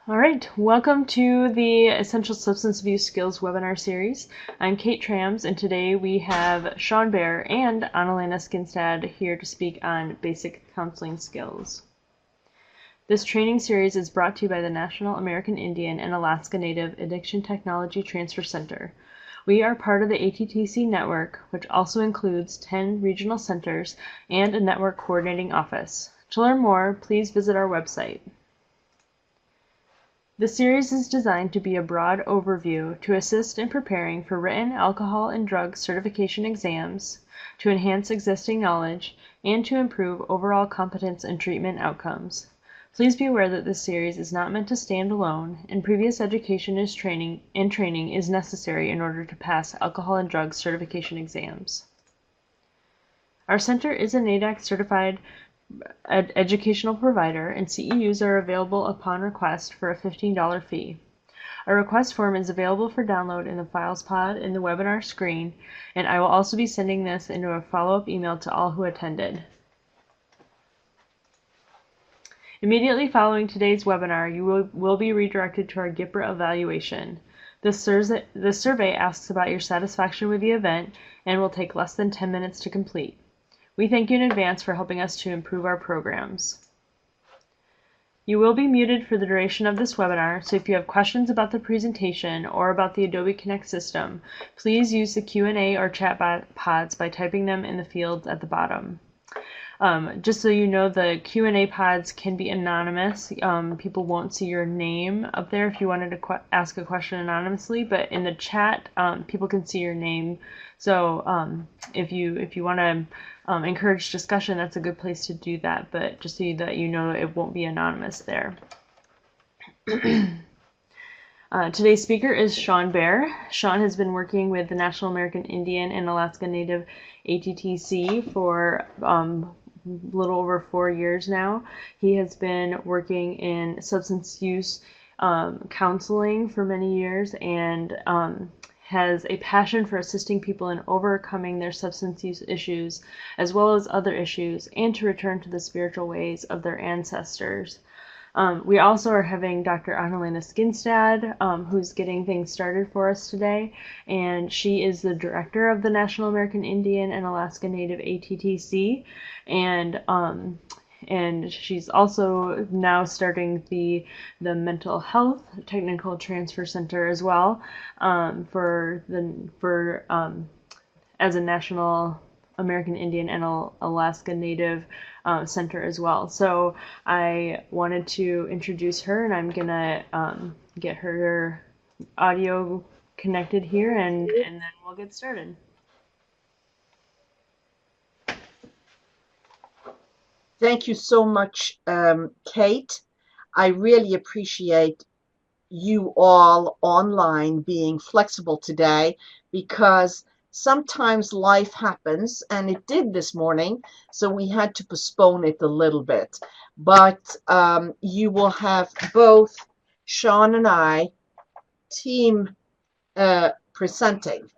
All right, welcome to the Essential Substance Abuse Skills webinar series. I'm Kate Trams, and today we have Sean Baer and Annalena Skinstad here to speak on basic counseling skills. This training series is brought to you by the National American Indian and Alaska Native Addiction Technology Transfer Center. We are part of the ATTC network, which also includes 10 regional centers and a network coordinating office. To learn more, please visit our website. The series is designed to be a broad overview to assist in preparing for written alcohol and drug certification exams, to enhance existing knowledge, and to improve overall competence and treatment outcomes. Please be aware that this series is not meant to stand alone, and previous education is training is necessary in order to pass alcohol and drug certification exams. Our center is a NADAC certified educational provider, and CEUs are available upon request for a $15 fee. A request form is available for download in the Files pod in the webinar screen, and I will also be sending this into a follow-up email to all who attended. Immediately following today's webinar, you will be redirected to our GIPRA evaluation. This survey asks about your satisfaction with the event and will take less than 10 minutes to complete. We thank you in advance for helping us to improve our programs. You will be muted for the duration of this webinar, so if you have questions about the presentation or about the Adobe Connect system, please use the Q&A or chat pods by typing them in the fields at the bottom. Just so you know, the Q&A pods can be anonymous. People won't see your name up there if you wanted to ask a question anonymously, but in the chat, people can see your name. So if you want to encourage discussion, that's a good place to do that, but just so that you know, it won't be anonymous there. Today's speaker is Sean Baer. Sean has been working with the National American Indian and Alaska Native ATTC for a little over 4 years now. He has been working in substance use counseling for many years and has a passion for assisting people in overcoming their substance use issues as well as other issues, and to return to the spiritual ways of their ancestors. We also are having Dr. Annalena Skinstad, who's getting things started for us today, and she is the director of the National American Indian and Alaska Native ATTC, and she's also now starting the mental health technical transfer center as well, as a National American Indian and Alaska Native center as well. So I wanted to introduce her, and I'm gonna get her audio connected here, and then we'll get started. Thank you so much, Kate. I really appreciate you all online being flexible today, because sometimes life happens, and it did this morning, so we had to postpone it a little bit. But you will have both Sean and I team presenting.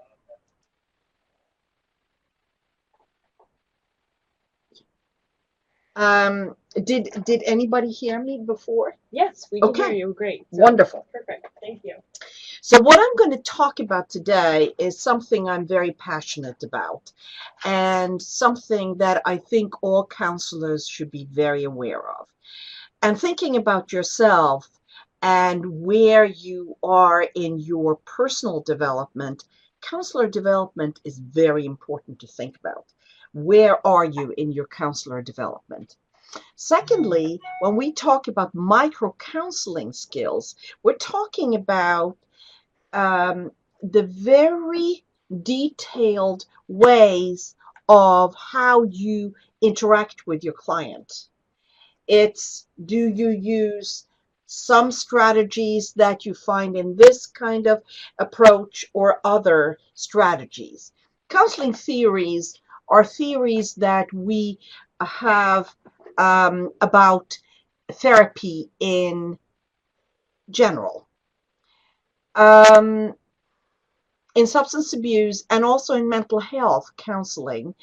Did anybody hear me before? Yes, we can hear you. Great. So, wonderful. Perfect. Thank you. So what I'm going to talk about today is something I'm very passionate about, and something that I think all counselors should be very aware of. And thinking about yourself and where you are in your personal development, counselor development is very important to think about. Where are you in your counselor development? Secondly, when we talk about microcounseling skills, we're talking about the very detailed ways of how you interact with your client. It's, do you use some strategies that you find in this kind of approach or other strategies? Counseling theories are theories that we have about therapy in general. In substance abuse and also in mental health counseling,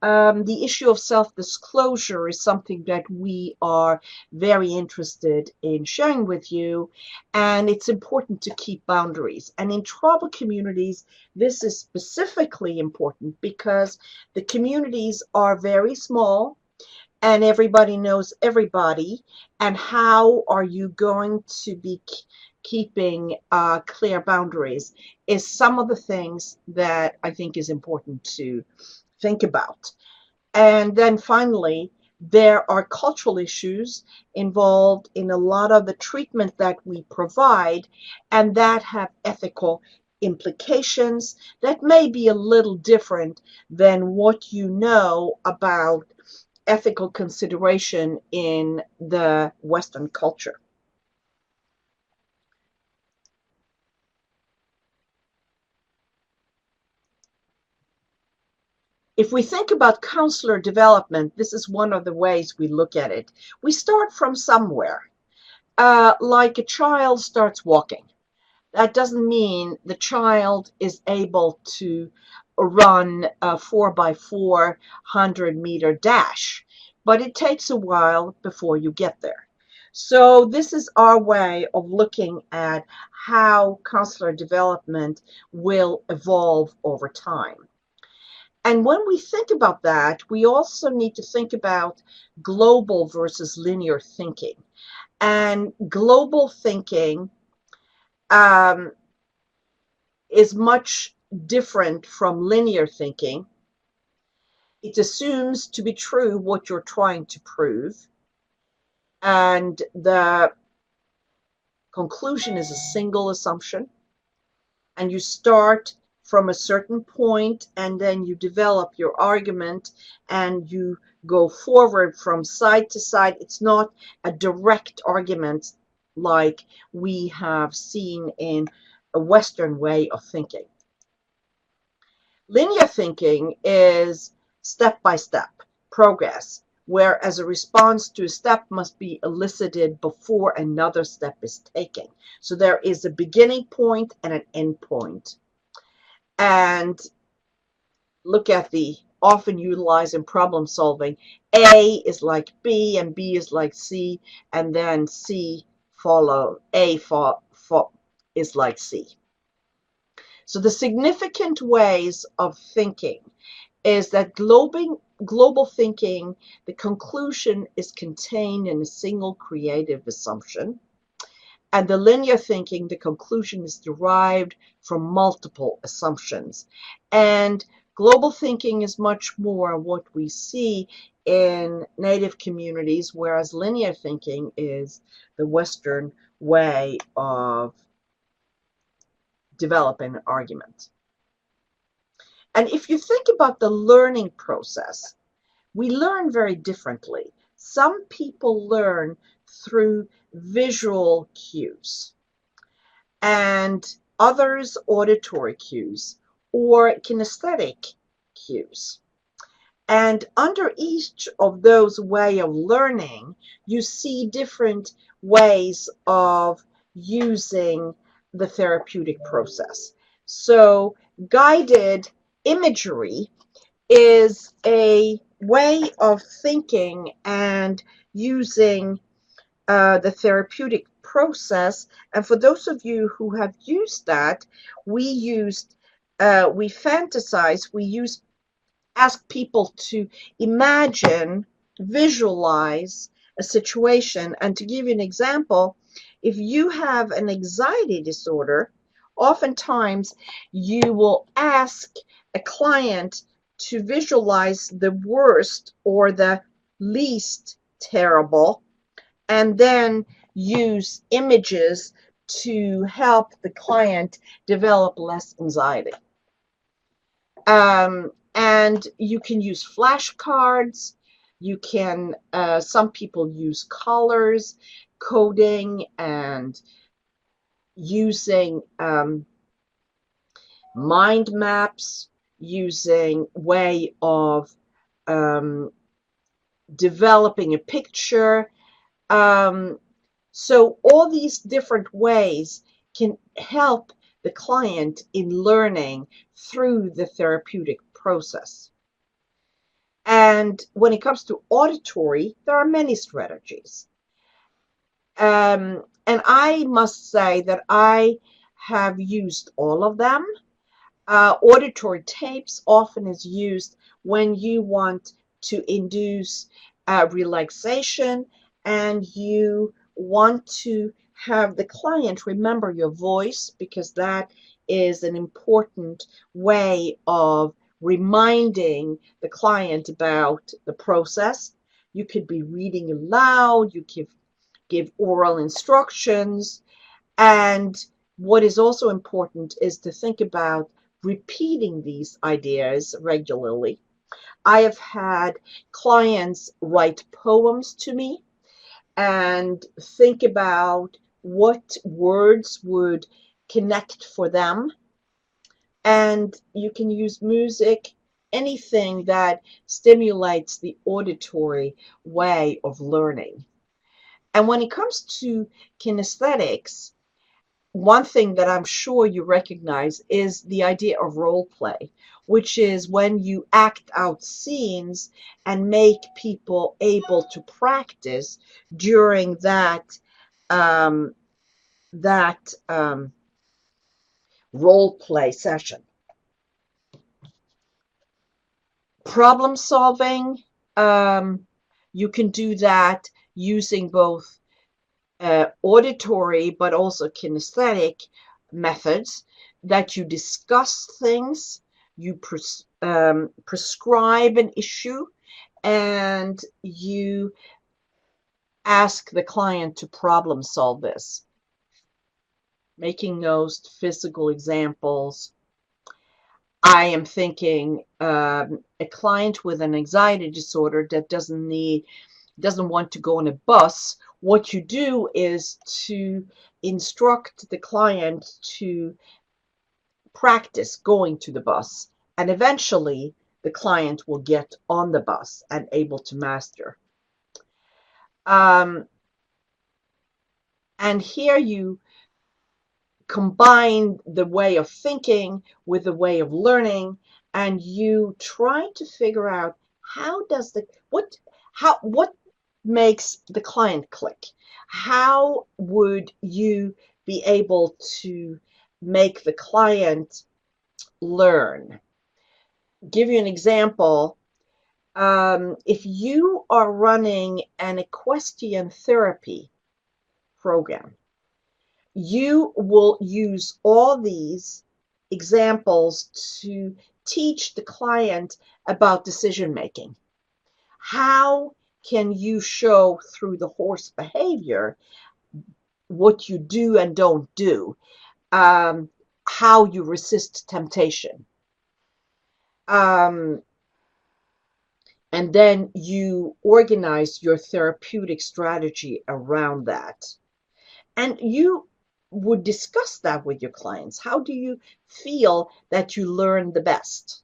The issue of self-disclosure is something that we are very interested in sharing with you, and it's important to keep boundaries. And in tribal communities, this is specifically important because the communities are very small and everybody knows everybody. And how are you going to be keeping clear boundaries is some of the things that I think is important to think about. And then finally, there are cultural issues involved in a lot of the treatment that we provide, and that have ethical implications that may be a little different than what you know about ethical consideration in the Western culture. If we think about counselor development, this is one of the ways we look at it. We start from somewhere. Like a child starts walking. That doesn't mean the child is able to run a 4x4 100-meter dash, but it takes a while before you get there. So this is our way of looking at how counselor development will evolve over time. And when we think about that, we also need to think about global versus linear thinking. And global thinking is much different from linear thinking. It assumes to be true what you're trying to prove, and the conclusion is a single assumption, and you start from a certain point and then you develop your argument and you go forward from side to side. It's not a direct argument like we have seen in a Western way of thinking. Linear thinking is step-by-step progress, where as a response to a step must be elicited before another step is taken. So there is a beginning point and an end point. And look at the often utilized in problem solving. A is like B and B is like C, and then C follow, A is like C. So the significant ways of thinking is that global thinking, the conclusion is contained in a single creative assumption. And the linear thinking, the conclusion is derived from multiple assumptions. And global thinking is much more what we see in native communities, whereas linear thinking is the Western way of developing an argument. And if you think about the learning process, we learn very differently. Some people learn through visual cues, and others auditory cues or kinesthetic cues. And under each of those ways of learning, you see different ways of using the therapeutic process. So guided imagery is a way of thinking and using the therapeutic process. And for those of you who have used that, we ask people to imagine, visualize a situation. And to give you an example, if you have an anxiety disorder, oftentimes you will ask a client to visualize the worst or the least terrible, and then use images to help the client develop less anxiety. And you can use flashcards. You can, some people use colors, coding, and using mind maps, using way of developing a picture. So all these different ways can help the client in learning through the therapeutic process. And when it comes to auditory, there are many strategies. And I must say that I have used all of them. Auditory tapes often is used when you want to induce relaxation and you want to have the client remember your voice, because that is an important way of reminding the client about the process. You could be reading aloud, you could give oral instructions, and what is also important is to think about repeating these ideas regularly. I have had clients write poems to me and think about what words would connect for them. And you can use music, anything that stimulates the auditory way of learning. And when it comes to kinesthetics, one thing that I'm sure you recognize is the idea of role play, which is when you act out scenes and make people able to practice during um, that role play session. Problem solving, you can do that using both auditory but also kinesthetic methods, that you discuss things, you prescribe an issue, and you ask the client to problem solve this, making those physical examples. I am thinking a client with an anxiety disorder that doesn't want to go on a bus. What you do is to instruct the client to practice going to the bus, and eventually the client will get on the bus and able to master. And here you combine the way of thinking with the way of learning, and you try to figure out what makes the client click. How would you be able to make the client learn? Give you an example. If you are running an equestrian therapy program, you will use all these examples to teach the client about decision making. How can you show through the horse behavior what you do and don't do, how you resist temptation? And then you organize your therapeutic strategy around that. And you would discuss that with your clients. How do you feel that you learn the best?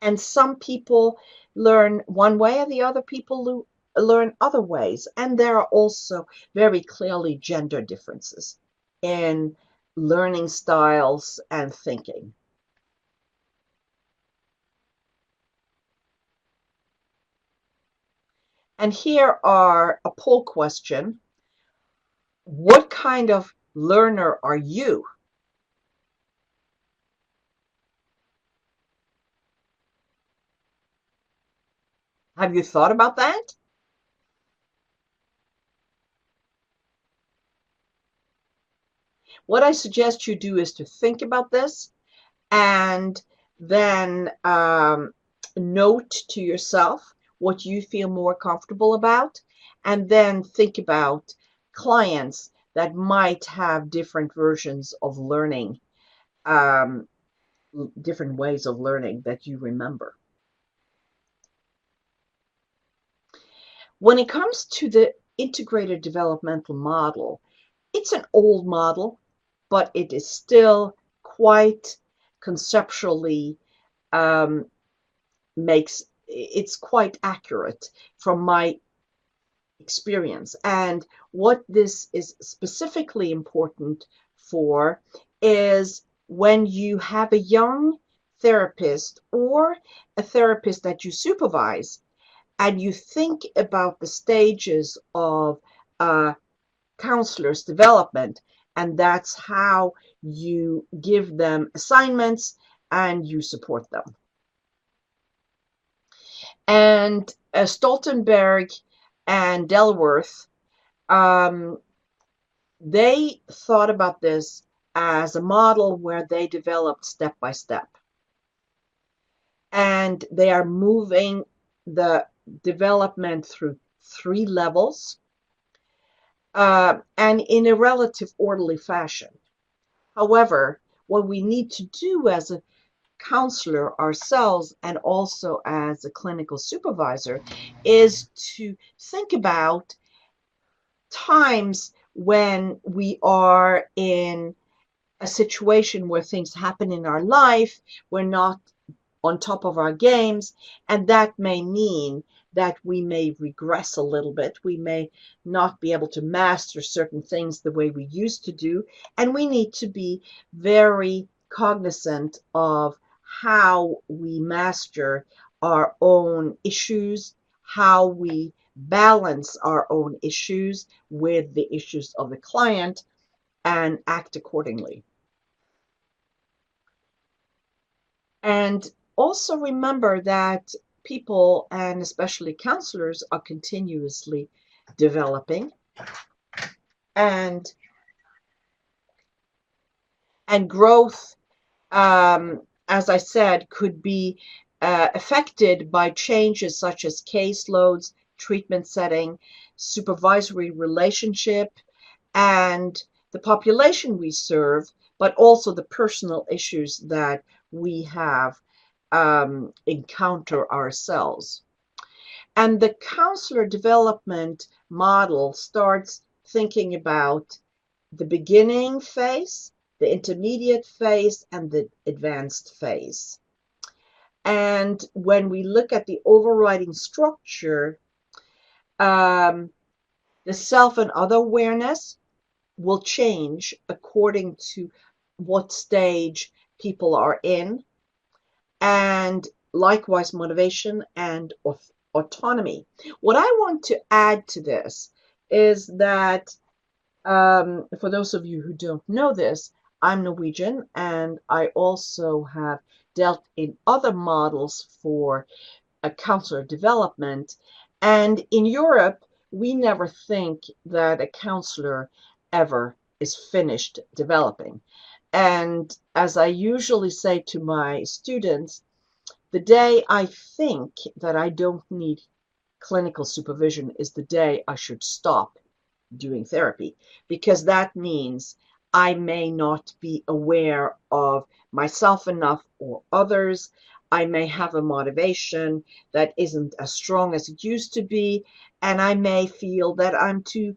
And some people learn one way and the other people learn other ways. And there are also very clearly gender differences in learning styles and thinking. And here are a poll question. What kind of learner are you? Have you thought about that? What I suggest you do is to think about this and then note to yourself what you feel more comfortable about, and then think about clients that might have different versions of learning, different ways of learning that you remember. When it comes to the integrated developmental model, it's an old model, but it is still quite conceptually it's quite accurate from my experience. And what this is specifically important for is when you have a young therapist or a therapist that you supervise, and you think about the stages of a counselor's development, and that's how you give them assignments and you support them. And Stoltenberg and Delworth, they thought about this as a model where they developed step by step. And they are moving the development through 3 levels, and in a relative orderly fashion. However, what we need to do as a counselor ourselves and also as a clinical supervisor is to think about times when we are in a situation where things happen in our life, we're not on top of our games, and that may mean that we may regress a little bit. We may not be able to master certain things the way we used to do, and we need to be very cognizant of how we master our own issues, how we balance our own issues with the issues of the client, and act accordingly. And also remember that people, and especially counselors, are continuously developing, and growth, as I said, could be affected by changes such as caseloads, treatment setting, supervisory relationship, and the population we serve, but also the personal issues that we have encounter ourselves. And the counselor development model starts thinking about the beginning phase, the intermediate phase, and the advanced phase. And when we look at the overriding structure, the self and other awareness will change according to what stage people are in, and likewise motivation and autonomy. What I want to add to this is that, for those of you who don't know this, I'm Norwegian, and I also have dealt in other models for a counselor development. And in Europe, we never think that a counselor ever is finished developing. And as I usually say to my students, the day I think that I don't need clinical supervision is the day I should stop doing therapy, because that means I may not be aware of myself enough or others. I may have a motivation that isn't as strong as it used to be, and I may feel that I'm too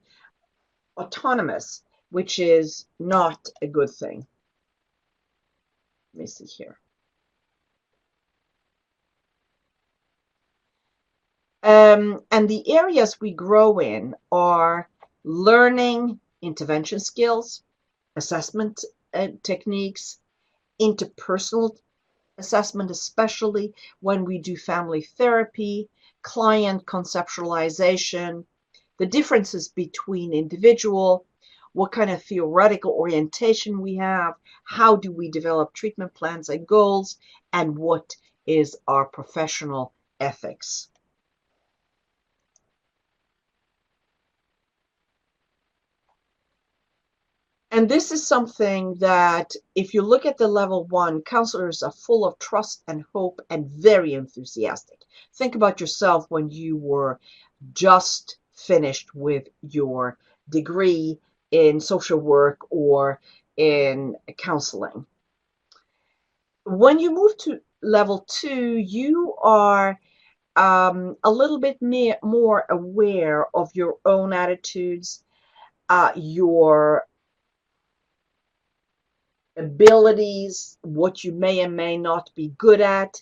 autonomous, which is not a good thing. Let me see here. And the areas we grow in are learning intervention skills, assessment techniques, interpersonal assessment, especially when we do family therapy, client conceptualization, the differences between individual, what kind of theoretical orientation we have, how do we develop treatment plans and goals, and what is our professional ethics. And this is something that, if you look at the level 1, counselors are full of trust and hope and very enthusiastic. Think about yourself when you were just finished with your degree in social work or in counseling. When you move to level 2, you are a little bit more aware of your own attitudes, your abilities, what you may and may not be good at,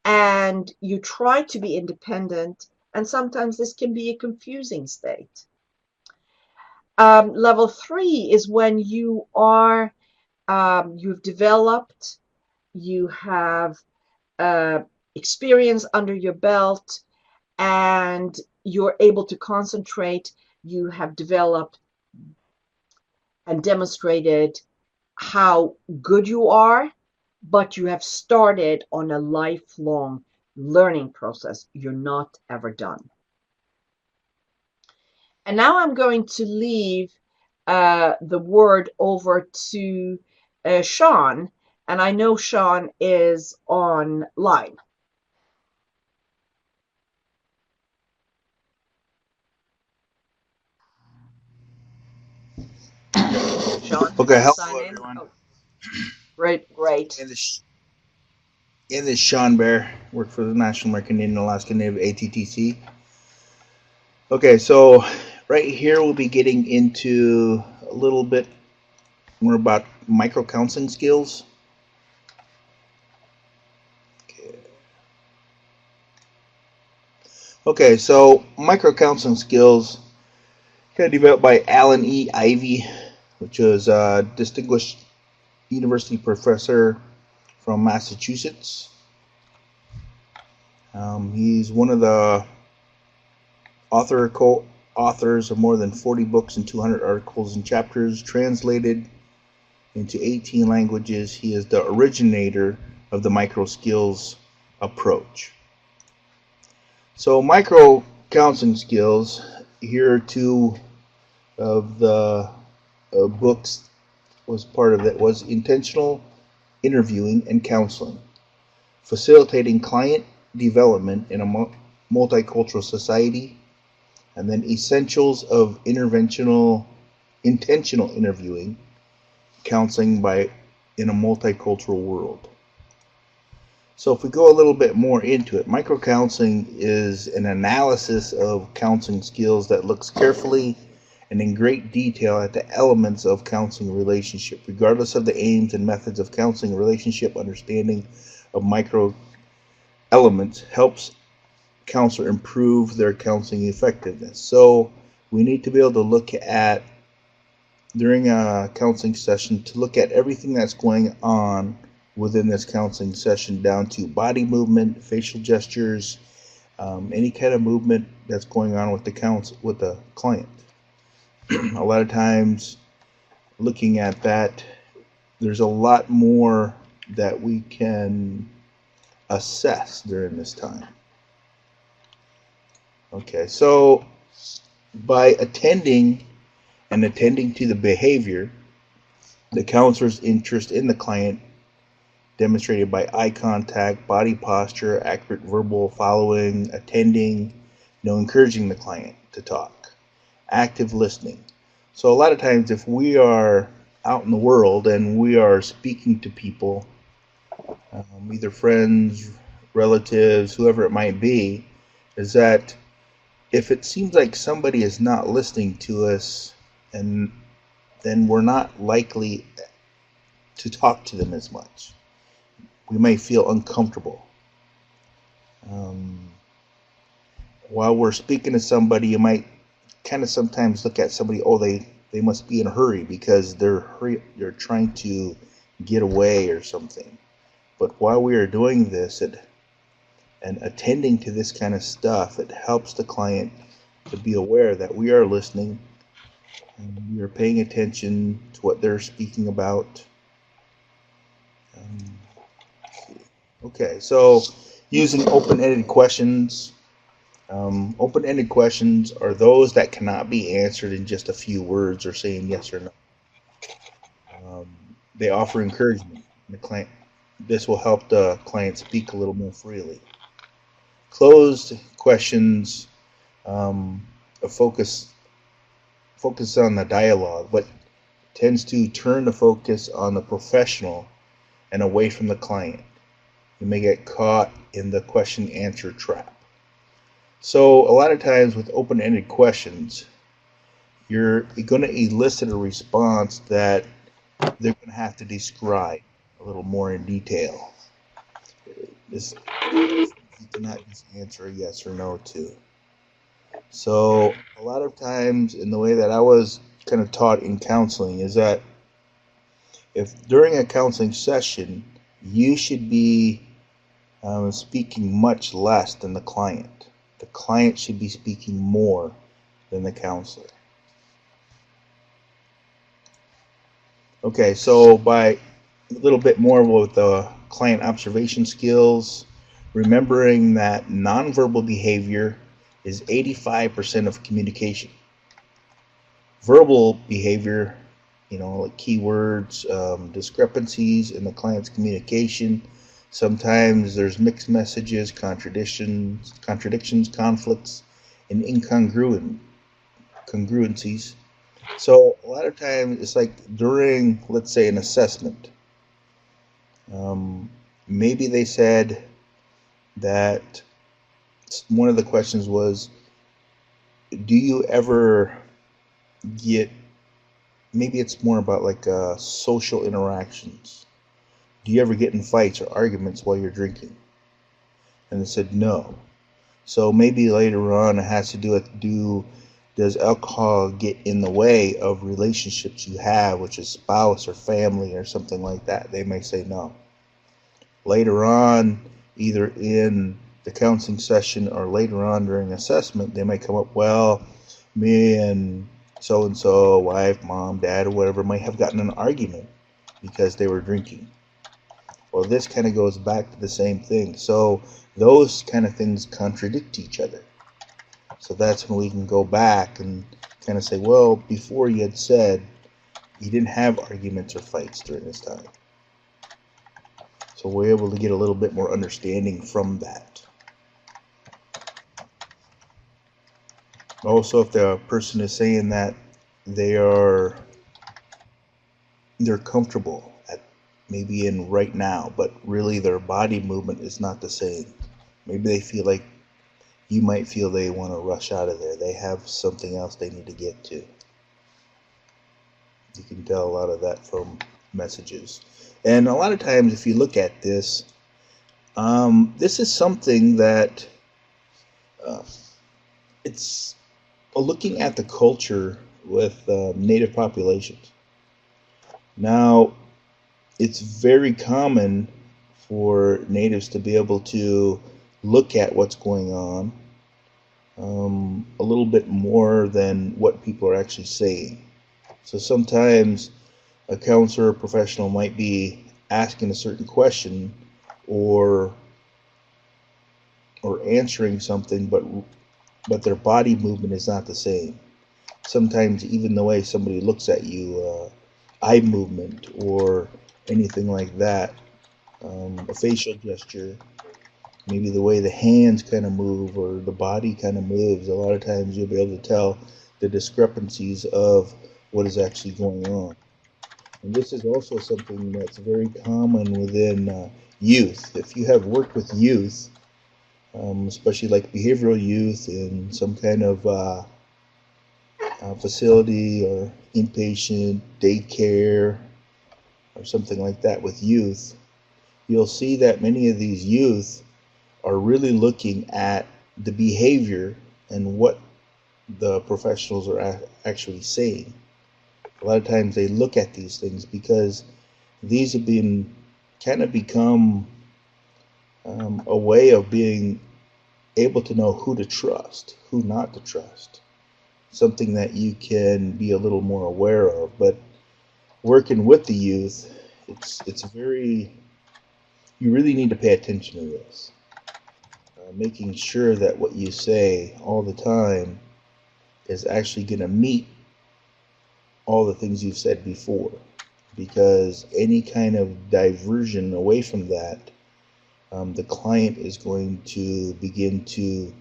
and you try to be independent, and sometimes this can be a confusing state. Level 3 is when you are, you've developed you have experience under your belt, and you're able to concentrate. You have developed and demonstrated how good you are, but you have started on a lifelong learning process. You're not ever done. And now I'm going to leave the word over to Sean, and I know Sean is online. Sean, did Okay, you sign hello in? everyone. Oh, great. In this Sean Bear, work for the National American Indian Alaska Native ATTC. Okay, so right here we'll be getting into a little bit more about microcounseling skills. Okay, so microcounseling skills kind of developed by Alan E. Ivey, which is a distinguished university professor from Massachusetts. He's one of the authors of more than 40 books and 200 articles and chapters translated into 18 languages. He is the originator of the micro skills approach. So micro counseling skills, here are two of the books was part of it, was intentional interviewing and counseling, facilitating client development in a multicultural society, and then essentials of intentional interviewing, counseling in a multicultural world. So if we go a little bit more into it, microcounseling is an analysis of counseling skills that looks carefully and in great detail at the elements of counseling relationship, regardless of the aims and methods of counseling relationship. Understanding of micro elements helps counselor improve their counseling effectiveness. So we need to be able to look at, during a counseling session, to look at everything that's going on within this counseling session, down to body movement, facial gestures, any kind of movement that's going on with the client. A lot of times, looking at that, there's a lot more that we can assess during this time. Okay, so by attending to the behavior, the counselor's interest in the client demonstrated by eye contact, body posture, accurate verbal following, attending, encouraging the client to talk, active listening. So a lot of times if we are out in the world and we are speaking to people, either friends, relatives, whoever it might be, is that if it seems like somebody is not listening to us, and then we're not likely to talk to them as much. We may feel uncomfortable. While we're speaking to somebody, you might kind of sometimes look at somebody, oh, they must be in a hurry because they're trying to get away or something. But while we are doing this and attending to this kind of stuff, it helps the client to be aware that we are listening and we are paying attention to what they're speaking about. Okay, so using open-ended questions. Open-ended questions are those that cannot be answered in just a few words or saying yes or no. They offer encouragement. This will help the client speak a little more freely. Closed questions focus on the dialogue, but tends to turn the focus on the professional and away from the client. You may get caught in the question-answer trap. So a lot of times with open-ended questions, you're going to elicit a response that they're going to have to describe a little more in detail. You cannot just answer a yes or no to. So a lot of times, in the way that I was kind of taught in counseling, is that if during a counseling session you should be speaking much less than the client. The client should be speaking more than the counselor. Okay, so by a little bit more with the client observation skills, remembering that nonverbal behavior is 85% of communication. Verbal behavior, like keywords, discrepancies in the client's communication. Sometimes there's mixed messages, contradictions, conflicts, and incongruencies. So a lot of times it's like during, let's say, an assessment, maybe they said that one of the questions was, do you ever get, maybe it's more about like social interactions. Do you ever get in fights or arguments while you're drinking? And they said no. So maybe later on it has to do with, does alcohol get in the way of relationships you have, which is spouse or family or something like that? They may say no. Later on, either in the counseling session or later on during assessment, they may come up, well, me and so-and-so, wife, mom, dad, or whatever, might have gotten an argument because they were drinking. Well, this kind of goes back to the same thing. So those kind of things contradict each other. So that's when we can go back and kind of say, well, before you had said you didn't have arguments or fights during this time. So we're able to get a little bit more understanding from that. Also, if the person is saying that they're comfortable at maybe in right now, but really their body movement is not the same. Maybe they feel like you might feel they want to rush out of there. They have something else they need to get to. You can tell a lot of that from messages. And a lot of times if you look at this, this is something that it's looking at the culture with native populations. Now, it's very common for natives to be able to look at what's going on a little bit more than what people are actually saying. So sometimes a counselor or professional might be asking a certain question or answering something, but their body movement is not the same. Sometimes even the way somebody looks at you, eye movement or anything like that, a facial gesture, maybe the way the hands kind of move or the body kind of moves, a lot of times you'll be able to tell the discrepancies of what is actually going on. And this is also something that's very common within youth. If you have worked with youth, especially like behavioral youth in some kind of facility or inpatient daycare or something like that with youth, you'll see that many of these youth are really looking at the behavior and what the professionals are actually saying. A lot of times they look at these things because these have been kind of become a way of being able to know who to trust, who not to trust. Something that you can be a little more aware of. But working with the youth, it's very, you really need to pay attention to this. Making sure that what you say all the time is actually going to meet all the things you've said before, because any kind of diversion away from that, the client is going to begin to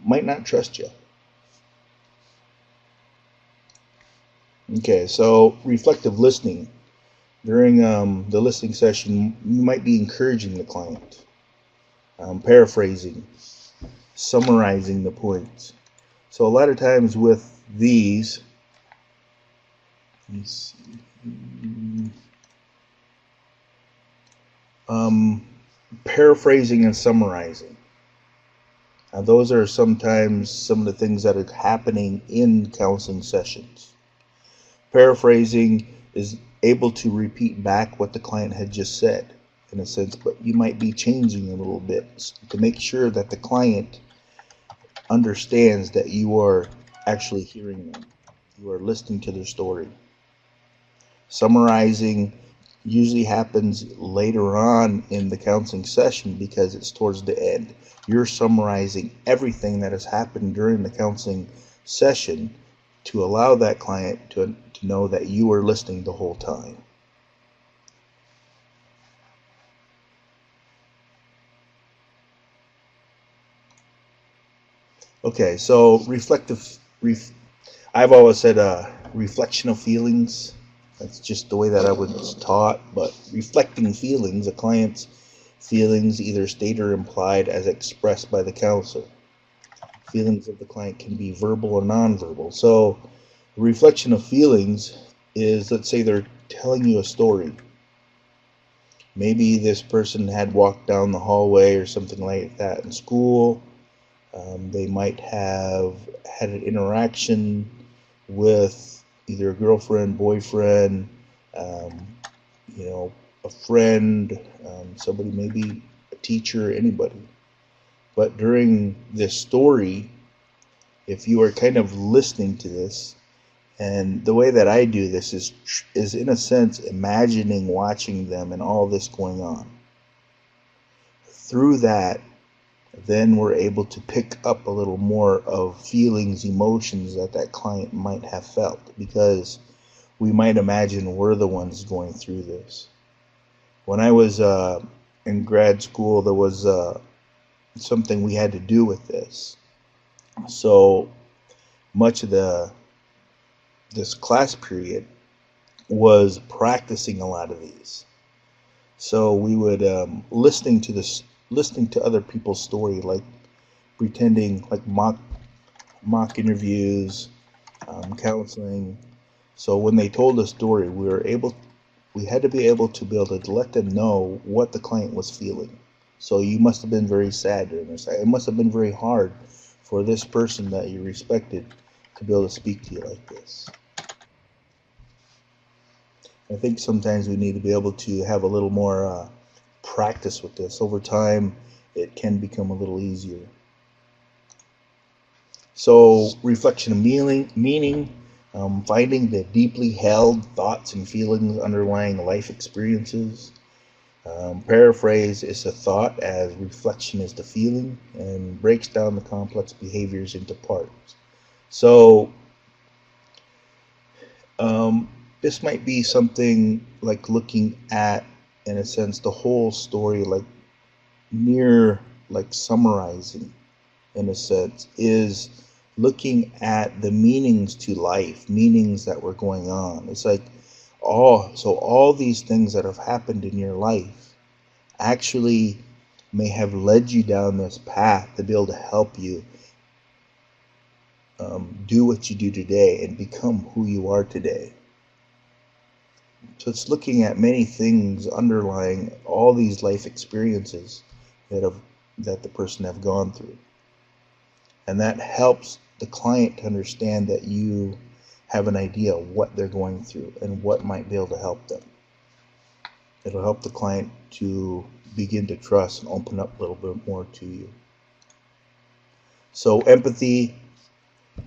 might not trust you. Okay, so reflective listening. During the listening session, you might be encouraging the client, paraphrasing, summarizing the points. So a lot of times with these, let me see, paraphrasing and summarizing. Now, those are sometimes some of the things that are happening in counseling sessions. Paraphrasing is able to repeat back what the client had just said. in a sense, but you might be changing a little bit to make sure that the client understands that you are actually hearing them. You are listening to their story. Summarizing usually happens later on in the counseling session because it's towards the end. You're summarizing everything that has happened during the counseling session to allow that client to know that you are listening the whole time. Okay, so I've always said reflection of feelings. That's just the way that I was taught. But reflecting feelings, a client's feelings, either stated or implied as expressed by the counselor. Feelings of the client can be verbal or nonverbal. So reflection of feelings is, let's say they're telling you a story. Maybe this person had walked down the hallway or something like that in school. They might have had an interaction with either a girlfriend, boyfriend, a friend, somebody, maybe a teacher, anybody. But during this story, if you are kind of listening to this, and the way that I do this is in a sense imagining watching them and all this going on. Through that, then we're able to pick up a little more of feelings, emotions that client might have felt, because we might imagine we're the ones going through this. When I was in grad school, there was something we had to do with this. So much of this class period was practicing a lot of these. So we would listening to other people's story, like pretending, like mock interviews, counseling. So when they told a story, we had to be able to let them know what the client was feeling. So you must have been very sad during this. It must have been very hard for this person that you respected to be able to speak to you like this. I think sometimes we need to be able to have a little more practice with this. Over time, it can become a little easier. So reflection of meaning, finding the deeply held thoughts and feelings underlying life experiences. Paraphrase is a thought as reflection is the feeling, and breaks down the complex behaviors into parts. So this might be something like looking at, in a sense, the whole story, like summarizing, in a sense, is looking at the meanings to life, meanings that were going on. It's like, all these things that have happened in your life actually may have led you down this path to be able to help you do what you do today and become who you are today. So it's looking at many things underlying all these life experiences that the person have gone through. And that helps the client to understand that you have an idea of what they're going through and what might be able to help them. It'll help the client to begin to trust and open up a little bit more to you. So empathy,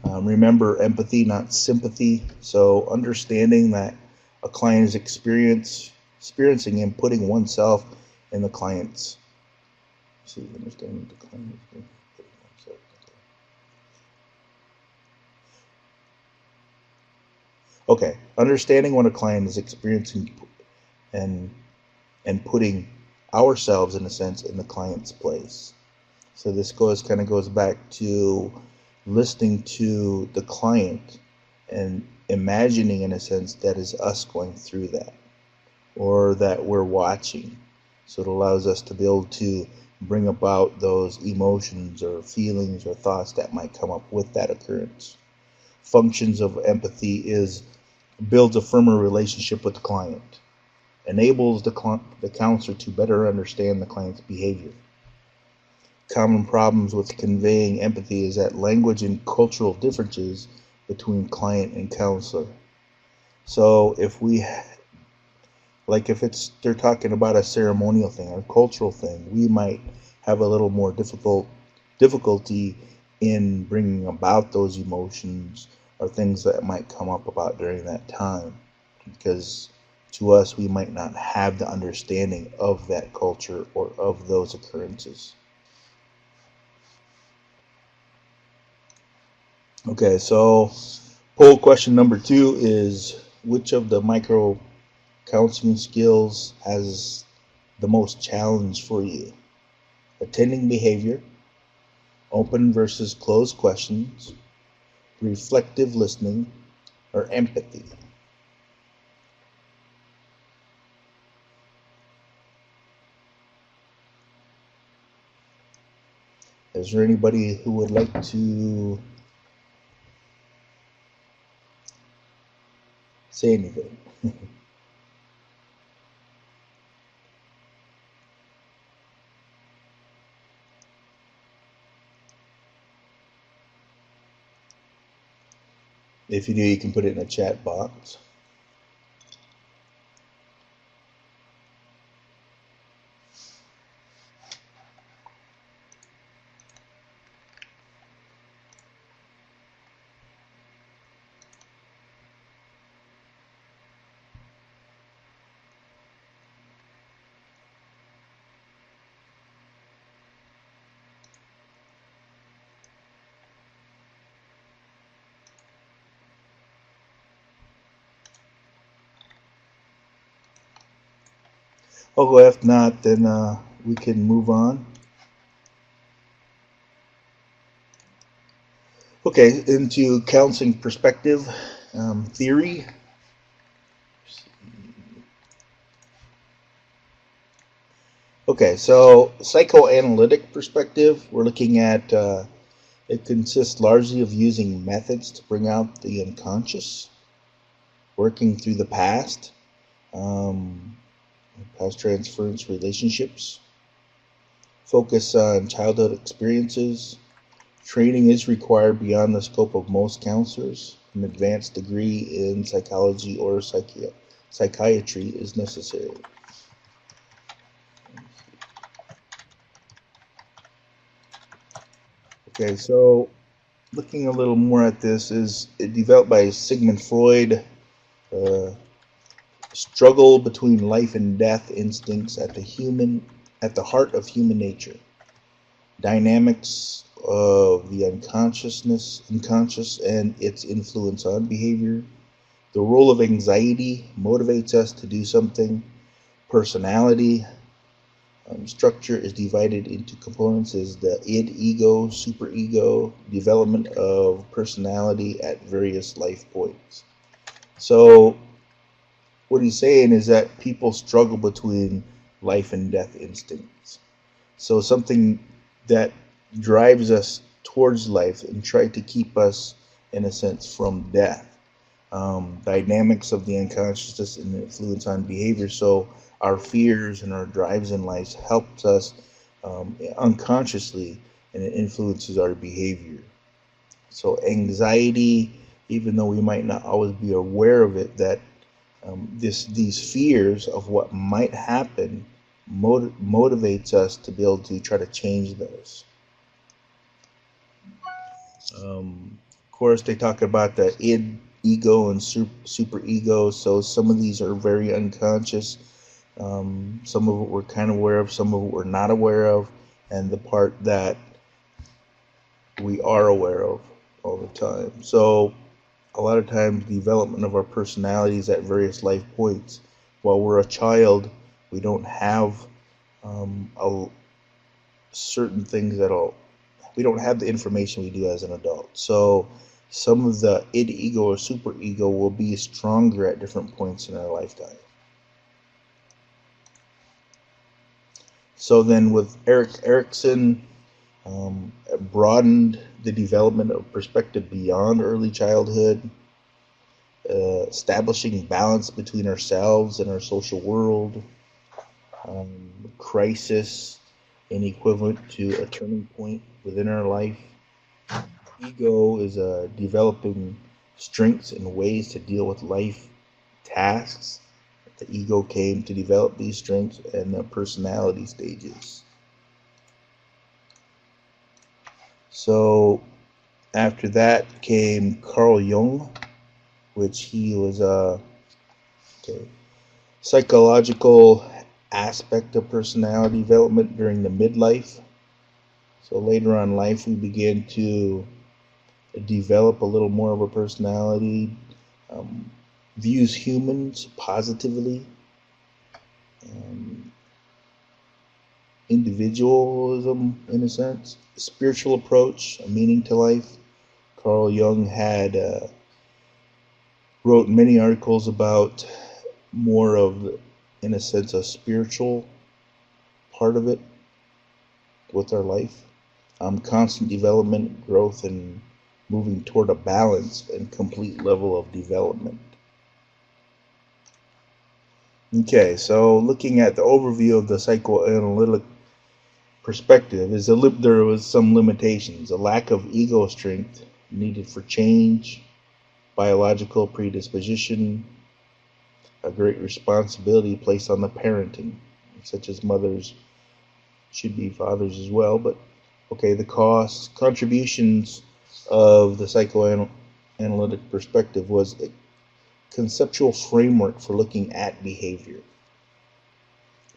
remember empathy, not sympathy. So understanding that a client is experiencing and putting oneself in the client's. See, understanding the client is putting oneself. Okay, understanding what a client is experiencing and putting ourselves, in a sense, in the client's place. So this kind of goes back to listening to the client and imagining, in a sense, that is us going through that, or that we're watching. So it allows us to be able to bring about those emotions or feelings or thoughts that might come up with that occurrence. Functions of empathy is builds a firmer relationship with the client, enables the counselor to better understand the client's behavior. Common problems with conveying empathy is that language and cultural differences between client and counselor. So if we Like if they're talking about a ceremonial thing or cultural thing, we might have a little more difficulty in bringing about those emotions or things that might come up about during that time, because to us we might not have the understanding of that culture or of those occurrences. Okay, so poll question number 2 is, which of the micro counseling skills has the most challenge for you? Attending behavior, open versus closed questions, reflective listening, or empathy? Is there anybody who would like to say anything? If you do, you can put it in a chat box. Oh, if not, then we can move on. Okay, into counseling perspective theory. Okay, so psychoanalytic perspective, we're looking at it consists largely of using methods to bring out the unconscious, working through the past, past transference relationships, focus on childhood experiences. Training is required beyond the scope of most counselors. An advanced degree in psychology or psychiatry is necessary. Okay, so looking a little more at this, is it developed by Sigmund Freud. Struggle between life and death instincts at the heart of human nature. Dynamics of the unconscious and its influence on behavior. The role of anxiety motivates us to do something. Personality structure is divided into components as the id, ego, superego, development of personality at various life points. So what he's saying is that people struggle between life and death instincts. So something that drives us towards life and try to keep us, in a sense, from death. Dynamics of the unconsciousness and influence on behavior. So our fears and our drives in life helps us unconsciously, and it influences our behavior. So anxiety, even though we might not always be aware of it, that these fears of what might happen motivates us to be able to try to change those. Of course, they talk about the id, ego, and superego. So some of these are very unconscious. Some of it we're kind of aware of, some of it we're not aware of, and the part that we are aware of all the time. So a lot of times development of our personalities at various life points. While we're a child, we don't have certain things we don't have the information we do as an adult. So some of the id, ego, or superego will be stronger at different points in our lifetime. So then with Erik Erikson, broadened the development of perspective beyond early childhood, establishing balance between ourselves and our social world, crisis and equivalent to a turning point within our life. Ego is developing strengths and ways to deal with life tasks. The ego came to develop these strengths and the personality stages. So after that came Carl Jung, which he was a psychological aspect of personality development during the midlife. So later on in life, we begin to develop a little more of a personality, views humans positively, individualism in a sense, spiritual approach, a meaning to life. Carl Jung had wrote many articles about more of, in a sense, a spiritual part of it with our life. Constant development, growth, and moving toward a balanced and complete level of development. Okay, so looking at the overview of the psychoanalytic perspective, there was some limitations. A lack of ego strength needed for change, biological predisposition, a great responsibility placed on the parenting, such as mothers should be fathers as well. But okay, the costs, contributions of the psychoanalytic perspective was a conceptual framework for looking at behavior.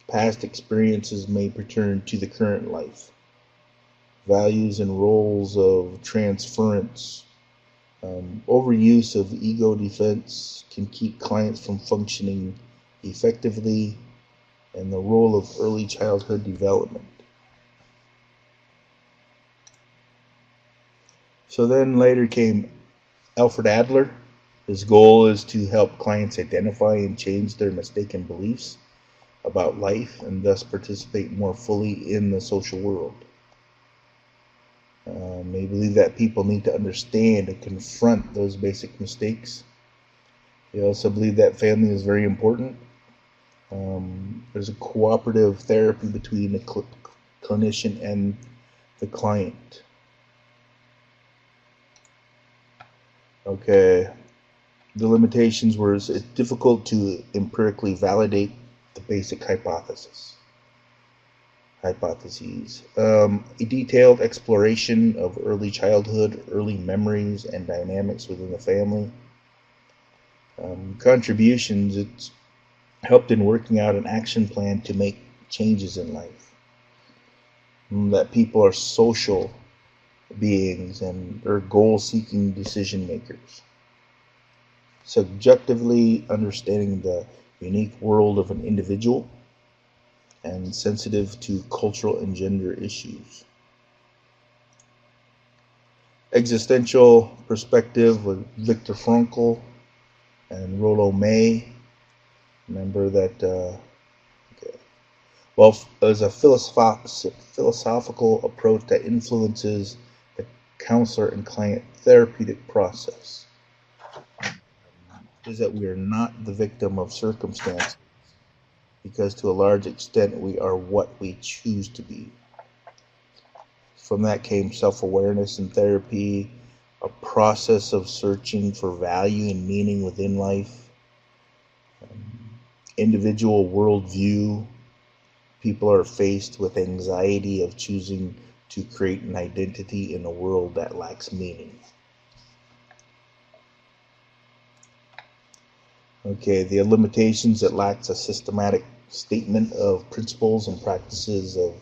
Past experiences may return to the current life. Values and roles of transference. Overuse of ego defense can keep clients from functioning effectively, and the role of early childhood development. So then later came Alfred Adler. His goal is to help clients identify and change their mistaken beliefs about life and thus participate more fully in the social world. They believe that people need to understand and confront those basic mistakes. They also believe that family is very important. There's a cooperative therapy between the clinician and the client. Okay, the limitations were it's difficult to empirically validate the basic hypotheses. A detailed exploration of early childhood, early memories, and dynamics within the family. Contributions, it's helped in working out an action plan to make changes in life. That people are social beings and are goal-seeking decision makers. Subjectively understanding the unique world of an individual and sensitive to cultural and gender issues. Existential Perspective with Viktor Frankl and Rollo May. Remember that, there's a philosophical approach that influences the counselor and client therapeutic process. Is that we are not the victim of circumstance, because to a large extent we are what we choose to be. From that came self-awareness in therapy, a process of searching for value and meaning within life, individual worldview. People are faced with anxiety of choosing to create an identity in a world that lacks meaning. Okay, the limitations, it lacks a systematic statement of principles and practices of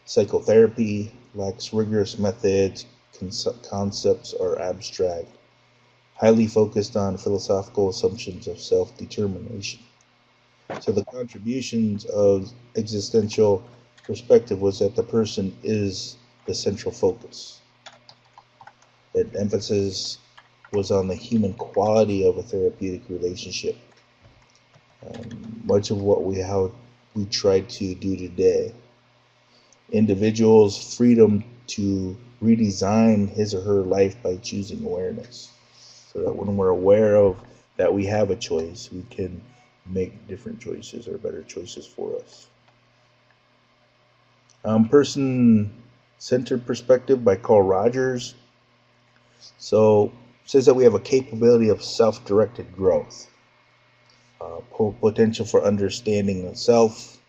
psychotherapy, lacks rigorous methods, concepts are abstract, highly focused on philosophical assumptions of self-determination. So the contributions of existential perspective was that the person is the central focus. That emphasis was on the human quality of a therapeutic relationship. Much of what we try to do today. Individuals' freedom to redesign his or her life by choosing awareness. So that when we're aware of that we have a choice, we can make different choices or better choices for us. Person-Centered Perspective by Carl Rogers. So it says that we have a capability of self-directed growth. potential for understanding the self,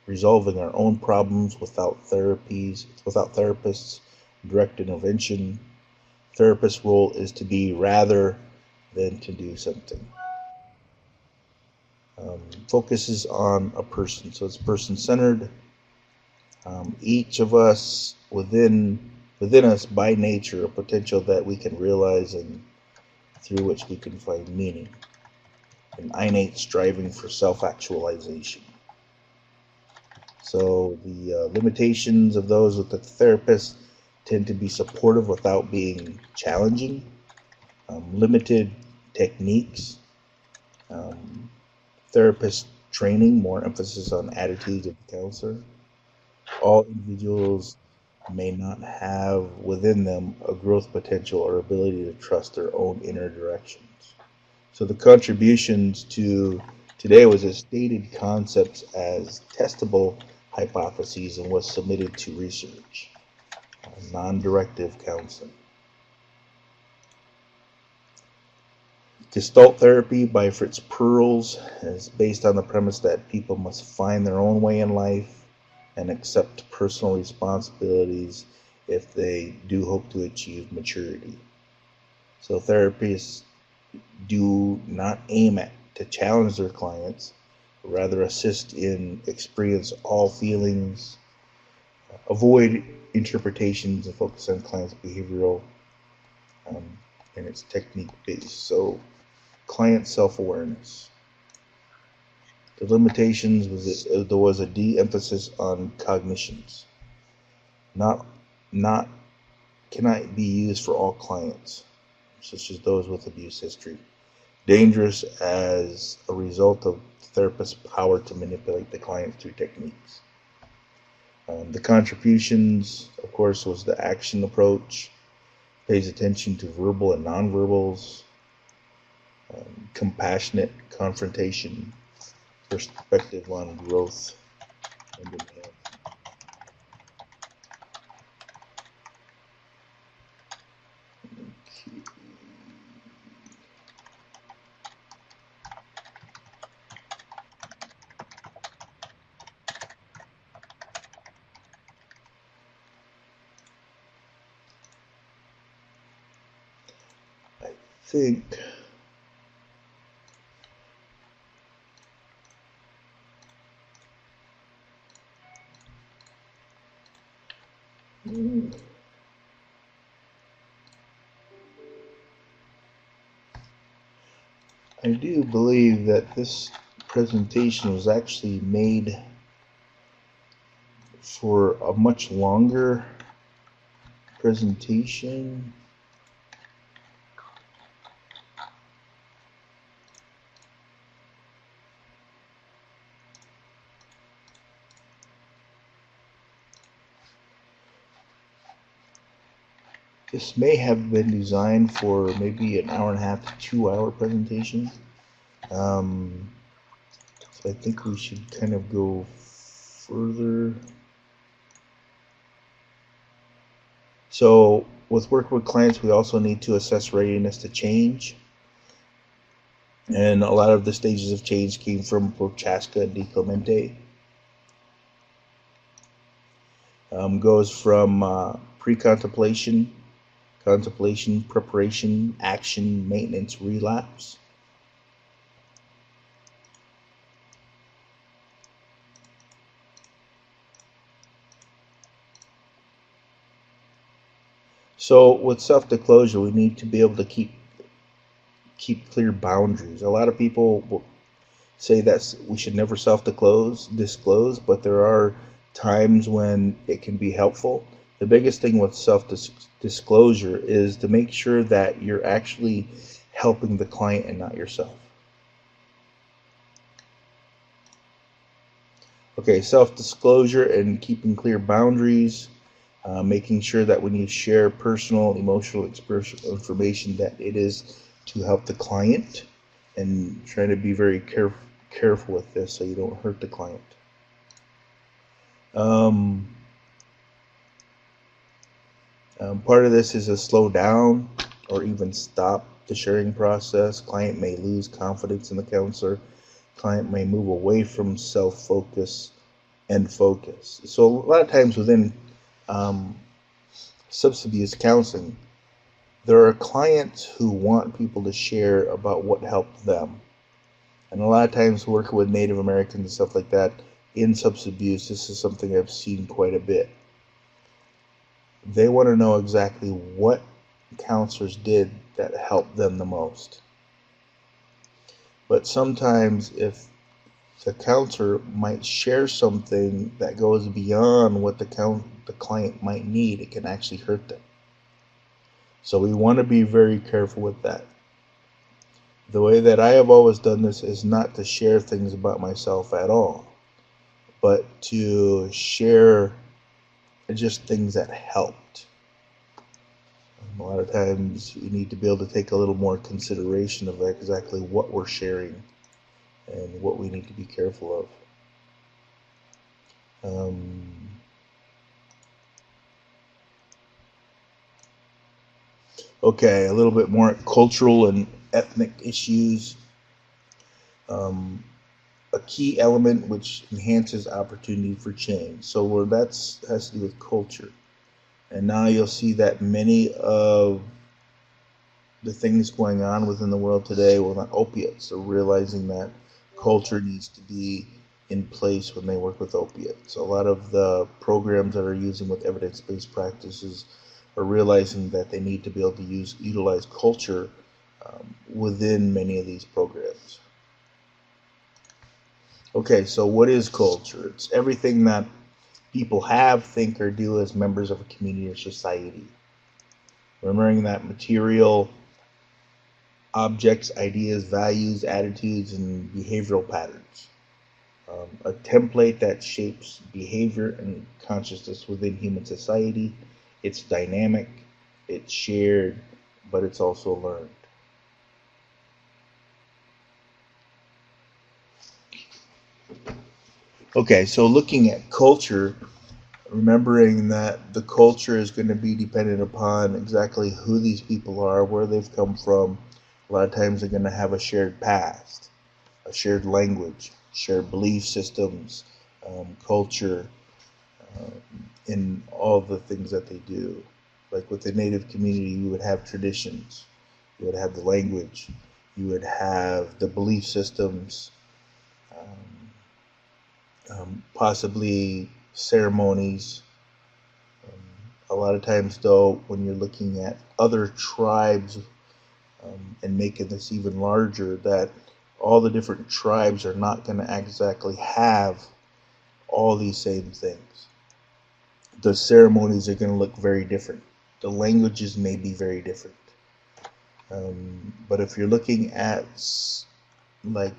resolving our own problems without therapists, direct intervention. Therapist's role is to be rather than to do something. Focuses on a person, so it's person-centered. Each of us within us by nature a potential that we can realize and through which we can find meaning. An innate striving for self-actualization. So the limitations of those with the therapist tend to be supportive without being challenging. Limited techniques. Therapist training, more emphasis on attitudes of the counselor. All individuals may not have within them a growth potential or ability to trust their own inner directions. So the contributions to today was as stated concepts as testable hypotheses and was submitted to research. Non-directive counseling. Gestalt therapy by Fritz Perls is based on the premise that people must find their own way in life and accept personal responsibilities if they do hope to achieve maturity. So therapists do not aim to challenge their clients, but rather assist in experience all feelings, avoid interpretations, and focus on clients' behavioral and it's technique based. So client self-awareness. The limitations there was a de-emphasis on cognitions. Not cannot be used for all clients, such as those with abuse history. Dangerous as a result of the therapist's power to manipulate the client through techniques. The contributions, of course, was the action approach, pays attention to verbal and nonverbals, compassionate confrontation, perspective on growth and enhancement. I think I do believe that this presentation was actually made for a much longer presentation. This may have been designed for maybe an hour and a half to 2 hour presentation. So I think we should kind of go further. So with work with clients, we also need to assess readiness to change. And a lot of the stages of change came from Prochaska and DiClemente. Goes from pre-contemplation, contemplation, preparation, action, maintenance, relapse. So with self-disclosure, we need to be able to keep clear boundaries. A lot of people will say that we should never disclose, but there are times when it can be helpful. The biggest thing with self-disclosure is to make sure that you're actually helping the client and not yourself. Okay, self-disclosure and keeping clear boundaries, making sure that when you share personal, emotional information that it is to help the client, and trying to be very careful with this so you don't hurt the client. Part of this is a slow down or even stop the sharing process. Client may lose confidence in the counselor. Client may move away from self-focus and focus. So a lot of times within substance abuse counseling, there are clients who want people to share about what helped them. And a lot of times working with Native Americans and stuff like that in substance abuse, this is something I've seen quite a bit. They want to know exactly what counselors did that helped them the most. But sometimes if the counselor might share something that goes beyond what the client might need, it can actually hurt them. So we want to be very careful with that. The way that I have always done this is not to share things about myself at all, but to share just things that helped. A lot of times you need to be able to take a little more consideration of exactly what we're sharing and what we need to be careful of. Okay, a little bit more cultural and ethnic issues. A key element which enhances opportunity for change. So where that has to do with culture. And now you'll see that many of the things going on within the world today, well, not opiates, so realizing that culture needs to be in place when they work with opiates. A lot of the programs that are using with evidence-based practices are realizing that they need to be able to utilize culture within many of these programs. Okay, so what is culture? It's everything that people have, think, or do as members of a community or society. Remembering that material objects, ideas, values, attitudes, and behavioral patterns. A template that shapes behavior and consciousness within human society. It's dynamic, it's shared, but it's also learned. Okay, so looking at culture, remembering that the culture is going to be dependent upon exactly who these people are, where they've come from. A lot of times they're going to have a shared past, a shared language, shared belief systems, culture, in all the things that they do. Like with the Native community, you would have traditions, you would have the language, you would have the belief systems, possibly ceremonies. A lot of times, though, when you're looking at other tribes and making this even larger, that all the different tribes are not going to exactly have all these same things. The ceremonies are going to look very different. The languages may be very different. But if you're looking at, like,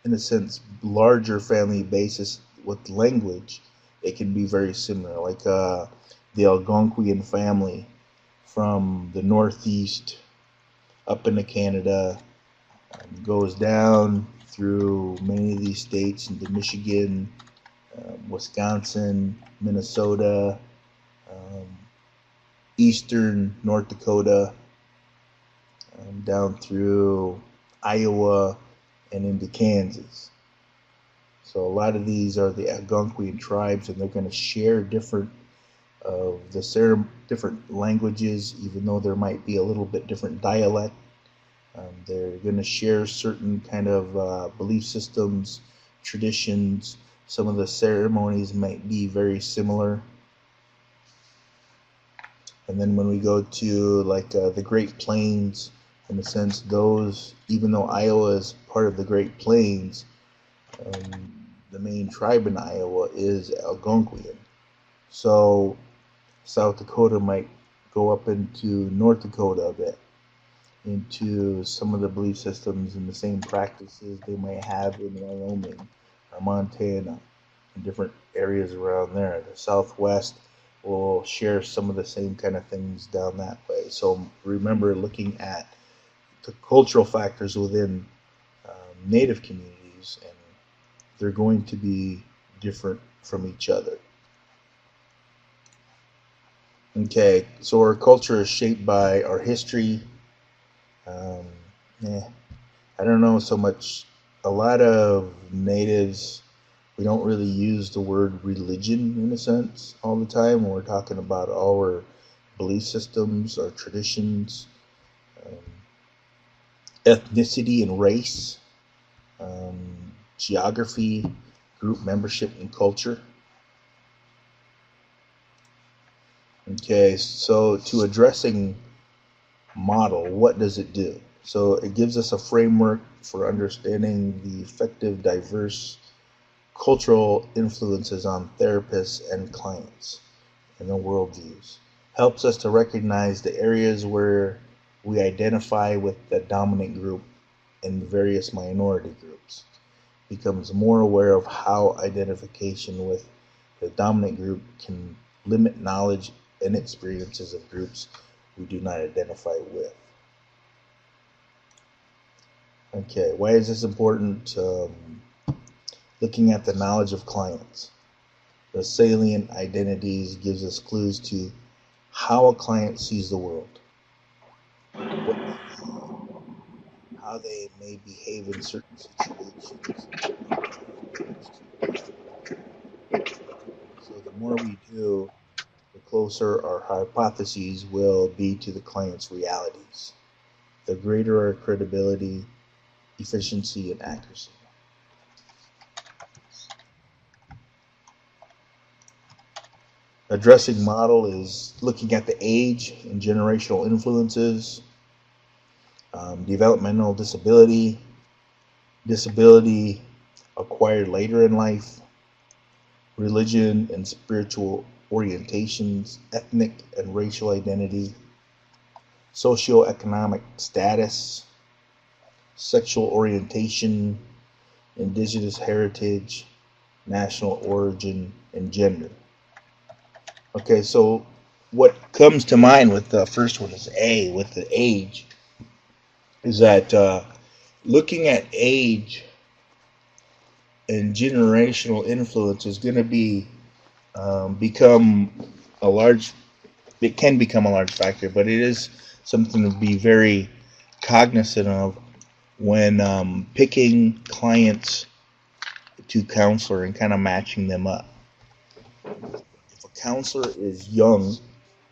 in a sense, larger family basis with language, it can be very similar. Like the Algonquian family from the Northeast up into Canada goes down through many of these states into Michigan, Wisconsin, Minnesota, eastern North Dakota, down through Iowa and into Kansas. So a lot of these are the Algonquian tribes, and they're going to share different different languages, even though there might be a little bit different dialect. They're going to share certain kind of belief systems, traditions. Some of the ceremonies might be very similar. And then when we go to like the Great Plains, in a sense, those, even though Iowa is part of the Great Plains, the main tribe in Iowa is Algonquian. So South Dakota might go up into North Dakota a bit, into some of the belief systems and the same practices they might have in Wyoming or Montana and different areas around there. The Southwest will share some of the same kind of things down that way. So remember looking at the cultural factors within Native communities, and they're going to be different from each other. Okay, so our culture is shaped by our history, Um, yeah, I don't know so much. A lot of natives, we don't really use the word religion in a sense all the time when we're talking about our belief systems, our traditions, um, ethnicity and race, geography, group membership, and culture. Okay, so to addressing model, what does it do? So it gives us a framework for understanding the effective, diverse cultural influences on therapists and clients and their worldviews. Helps us to recognize the areas where we identify with the dominant group and the various minority groups. Becomes more aware of how identification with the dominant group can limit knowledge and experiences of groups we do not identify with. Okay, why is this important? Looking at the knowledge of clients. The salient identities gives us clues to how a client sees the world, how they may behave in certain situations. So the more we do, the closer our hypotheses will be to the client's realities, the greater our credibility, efficiency, and accuracy. Addressing model is looking at the age and generational influences, developmental disability, disability acquired later in life, religion and spiritual orientations, ethnic and racial identity, socioeconomic status, sexual orientation, indigenous heritage, national origin, and gender. Okay, so what comes to mind with the first one is A, with the age, is that looking at age and generational influence is going to be become a large, it can become a large factor, but it is something to be very cognizant of when picking clients to counselor and kind of matching them up. If a counselor is young,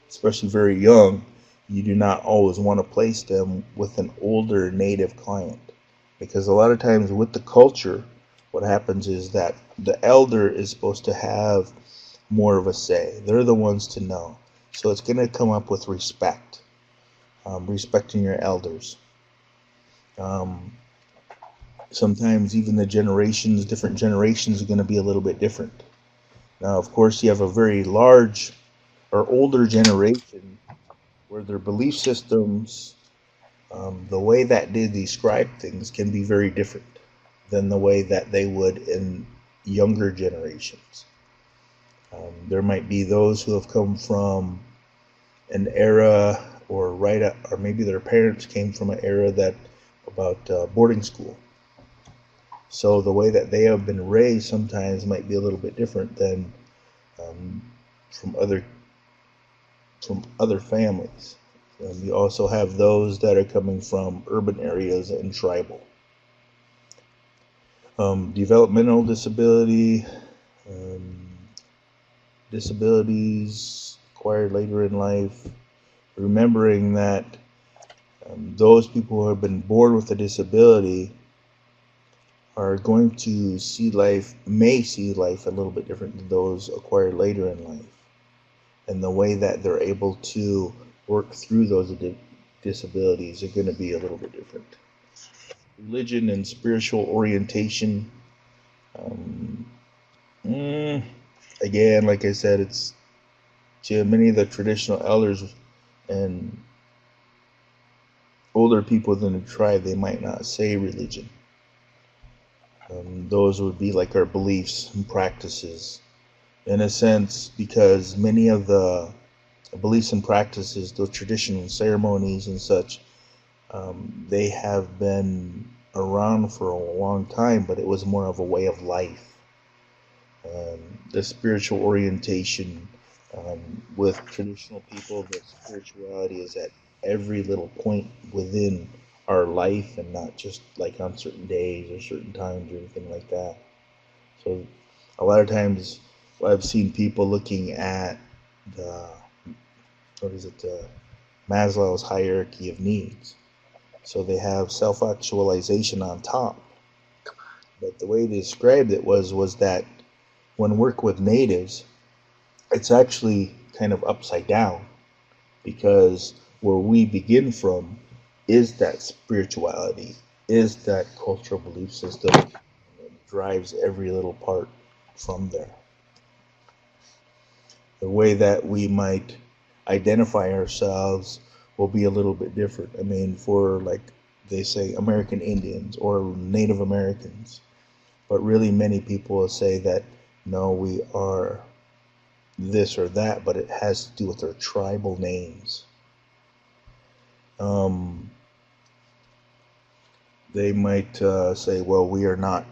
especially very young, you do not always want to place them with an older native client, because a lot of times with the culture, what happens is that the elder is supposed to have more of a say. They're the ones to know. So it's going to come up with respect, respecting your elders. Sometimes even the generations, different generations are going to be a little bit different. Now, of course, you have a very large or older generation where their belief systems, the way that they describe things can be very different than the way that they would in younger generations. There might be those who have come from an era or or maybe their parents came from an era that about boarding school. So the way that they have been raised sometimes might be a little bit different than um, from other families. You also have those that are coming from urban areas and tribal. Developmental disability, disabilities acquired later in life. Remembering that those people who have been born with a disability are going to may see life a little bit different than those acquired later in life. And the way that they're able to work through those disabilities are going to be a little bit different. Religion and spiritual orientation. Again, like I said, it's to many of the traditional elders and older people within the tribe, they might not say religion. Those would be like our beliefs and practices, in a sense, because many of the beliefs and practices, those traditional ceremonies and such, they have been around for a long time, but it was more of a way of life. The spiritual orientation with traditional people, the spirituality is at every little point within our life and not just like on certain days or certain times or anything like that. So a lot of times I've seen people looking at the, what is it, Maslow's hierarchy of needs. So they have self-actualization on top. But the way they described it was that when work with natives, it's actually kind of upside down, because where we begin from is that spirituality, is that cultural belief system that drives every little part from there. The way that we might identify ourselves will be a little bit different. I mean, for like they say American Indians or Native Americans, but really many people will say that no, we are this or that, but it has to do with their tribal names. They might say, well, we are not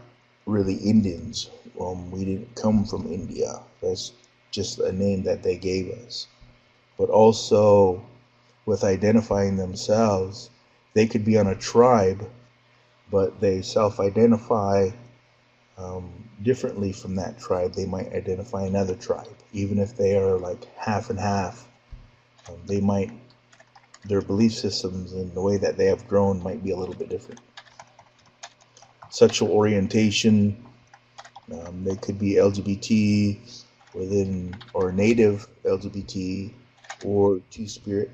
really Indians. We didn't come from India. That's just a name that they gave us. But also, with identifying themselves, they could be on a tribe, but they self-identify differently from that tribe. They might identify another tribe, even if they are like half and half. They might, their belief systems and the way that they have grown might be a little bit different. Sexual orientation, they could be LGBT within, or native LGBT, or two-spirit.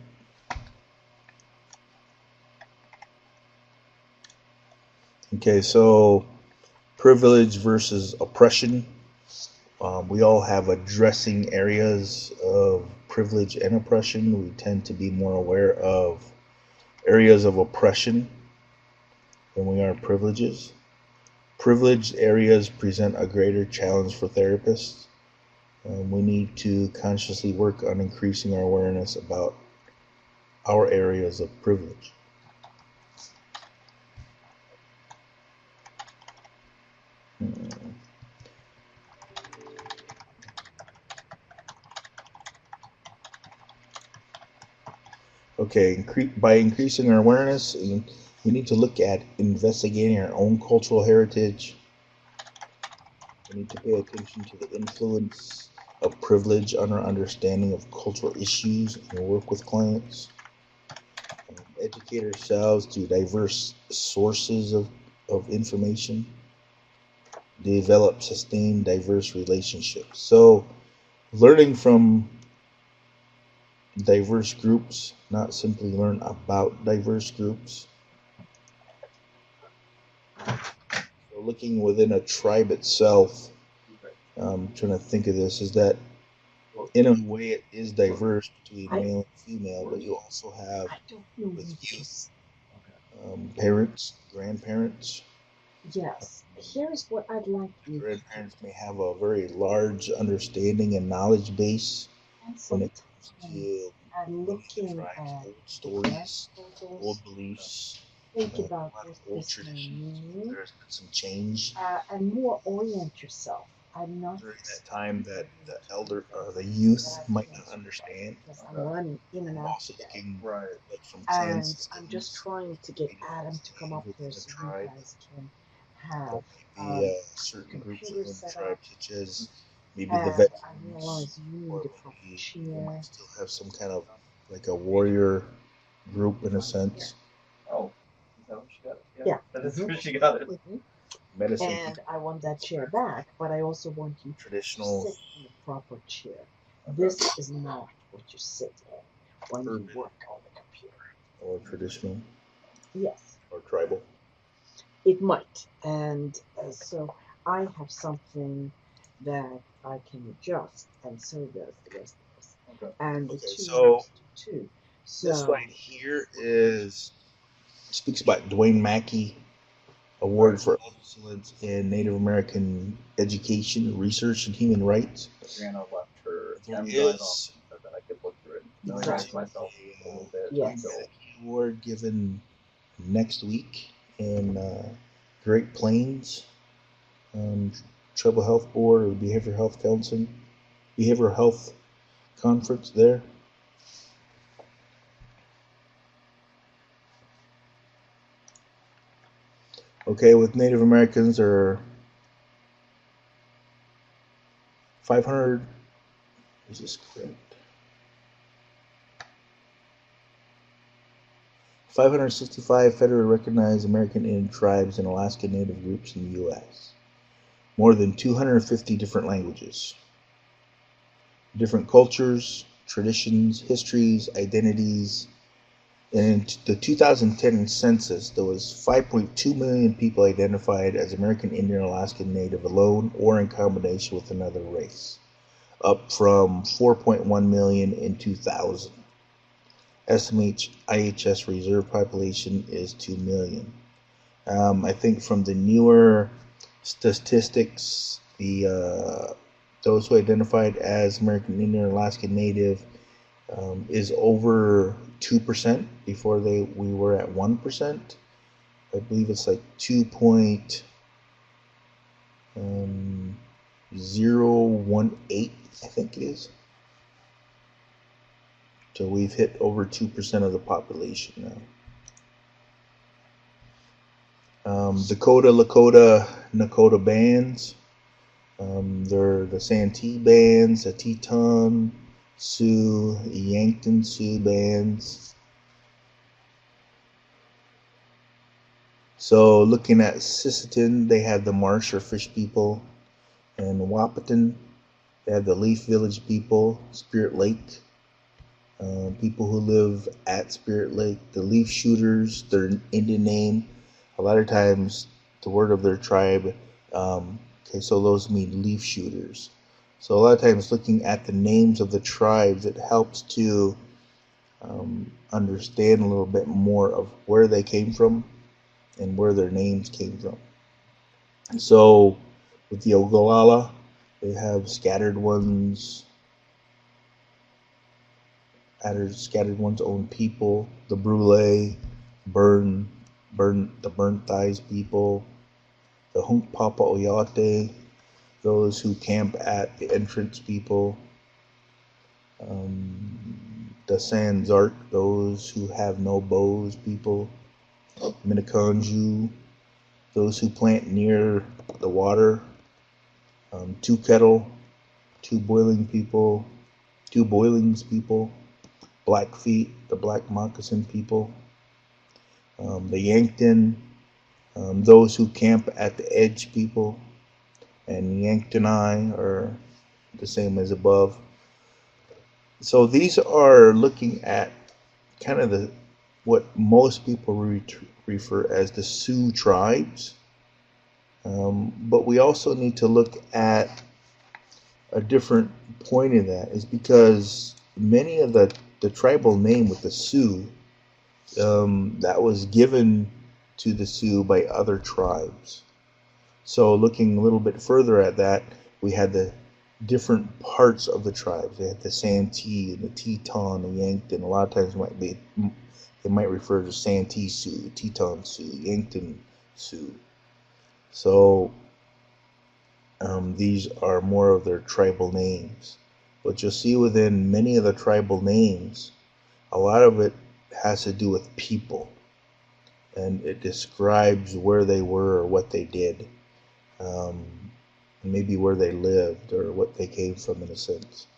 Okay, so privilege versus oppression. We all have addressing areas of privilege and oppression. We tend to be more aware of areas of oppression than we are privileges. Privileged areas present a greater challenge for therapists. We need to consciously work on increasing our awareness about our areas of privilege. Okay, by increasing our awareness, we need to look at investigating our own cultural heritage. We need to pay attention to the influence of privilege on our understanding of cultural issues and work with clients. Educate ourselves to diverse sources of information. Develop sustained diverse relationships. So learning from diverse groups, not simply learn about diverse groups. So looking within a tribe itself, I'm trying to think of this, is that in a way it is diverse between male and female, but you also have with youth, parents, grandparents. Yes, here is what I'd like you to do. Grandparents may have a very large understanding and knowledge base when it comes to looking at old stories, old beliefs, think about what old this may traditions. mean, There's been some change and more orient yourself. I'm not during that time that the elder or the youth might not understand. because I'm running in and I'm out also today. thinking like from clan And systems. I'm just trying to get Adam to come up here so you guys can have maybe certain groups computer within the set tribe, up. such as maybe the And veterans, I realize you or need a proper maybe they chair. might still have some kind of like a warrior group in a sense. Oh, is that where she got it? Yeah. That is where she got it. Medicine, And I want that chair back, but I also want you to traditional, sit in the proper chair. This is not what you sit in when you urban, work on the computer. or traditional, Yes, or tribal. it might. And so I have something that I can adjust, and so does the rest of us. Okay. And the Okay, two so others do too. this So right here speaks about Dwayne Mackey Award for Excellence in Native American Education, Research, and Human Rights. Brianna left her There M drive is off so that I could look through it and Exactly. familiarize myself a little bit. Yes. So, Award given next week in Great Plains, Tribal Health Board or Behavioral Health Conference there. Okay, with Native Americans are 500. Is this correct? 565 federally recognized American Indian tribes and Alaska Native groups in the U.S. More than 250 different languages, different cultures, traditions, histories, identities. In the 2010 census, there was 5.2 million people identified as American Indian or Alaskan Native alone or in combination with another race, up from 4.1 million in 2000. Estimates IHS reserve population is 2 million. I think from the newer statistics, those who identified as American Indian or Alaskan Native is over 2%. Before we were at 1%. I believe it's like 2.018, I think it is. So we've hit over 2% of the population now. Dakota, Lakota, Nakota bands. They're the Santee bands, the Teton Sioux, Yankton Sioux bands. So looking at Sisseton, they have the Marsh or Fish people. And Wahpeton, they have the Leaf Village people, Spirit Lake. People who live at Spirit Lake, the Leaf Shooters, their Indian name. A lot of times, the word of their tribe, so those mean leaf shooters. So a lot of times, looking at the names of the tribes, it helps to understand a little bit more of where they came from and where their names came from. So with the Ogallala, they have scattered ones own people. The Brule, the Burnt Thighs people. The Hunkpapa Oyate, those who camp at the entrance people. The Sanzark, those who have no bows people. Miniconju, those who plant near the water. Two Kettle, two Boilings people. Blackfeet, the Black Moccasin people. The Yankton, those who camp at the edge people. And Yanktoni are the same as above. So these are looking at kind of what most people refer as the Sioux tribes. But we also need to look at a different point in that, is because many of the tribal name with the Sioux, that was given to the Sioux by other tribes. So looking a little bit further at that, we had the different parts of the tribes. They had the Santee and the Teton, the Yankton. A lot of times they might refer to Santee Sioux, Teton Sioux, Yankton Sioux. So these are more of their tribal names. But you'll see within many of the tribal names, a lot of it has to do with people. And it describes where they were or what they did. Maybe where they lived or what they came from, in a sense.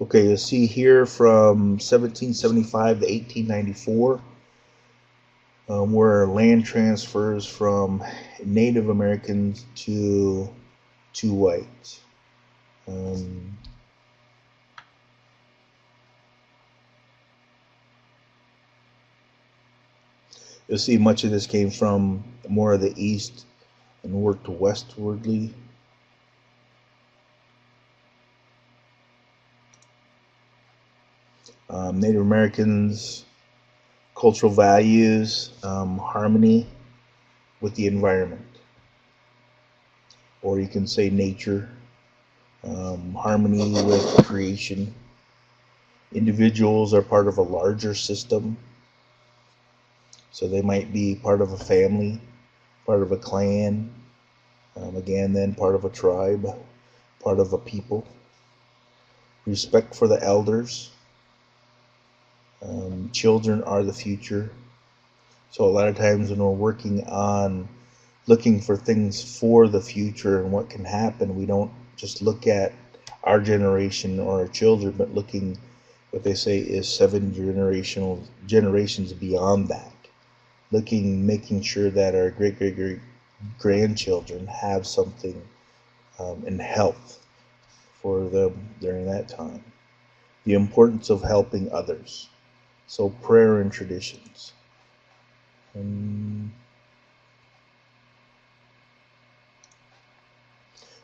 Okay, you'll see here from 1775 to 1894, where land transfers from Native Americans to whites. You'll see much of this came from more of the east and worked westwardly. Native Americans, cultural values, harmony with the environment, or you can say nature. harmony with creation. Individuals are part of a larger system, so they might be part of a family, part of a clan, again then part of a tribe, part of a people. Respect for the elders. Children are the future. So a lot of times when we're working on looking for things for the future and what can happen, we don't just look at our generation or our children, but looking, what they say is 7 generations beyond that. Making sure that our great grandchildren have something in health for them during that time. The importance of helping others. So prayer and traditions.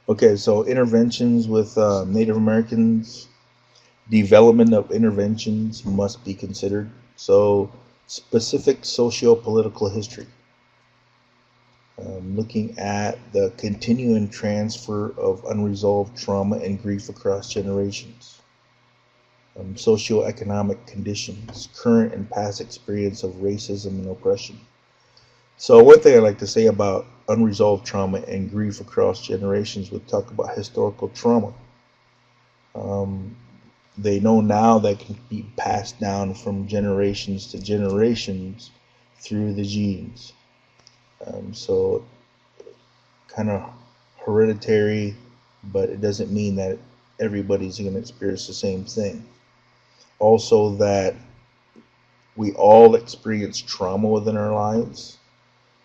Okay, so interventions with Native Americans. Development of interventions must be considered. So specific socio-political history. Looking at the continuing transfer of unresolved trauma and grief across generations. Socioeconomic conditions, current and past experience of racism and oppression. So one thing I like to say about unresolved trauma and grief across generations, we talk about historical trauma. They know now that can be passed down from generations to generations through the genes. So kind of hereditary, but it doesn't mean that everybody's going to experience the same thing. Also that we all experience trauma within our lives.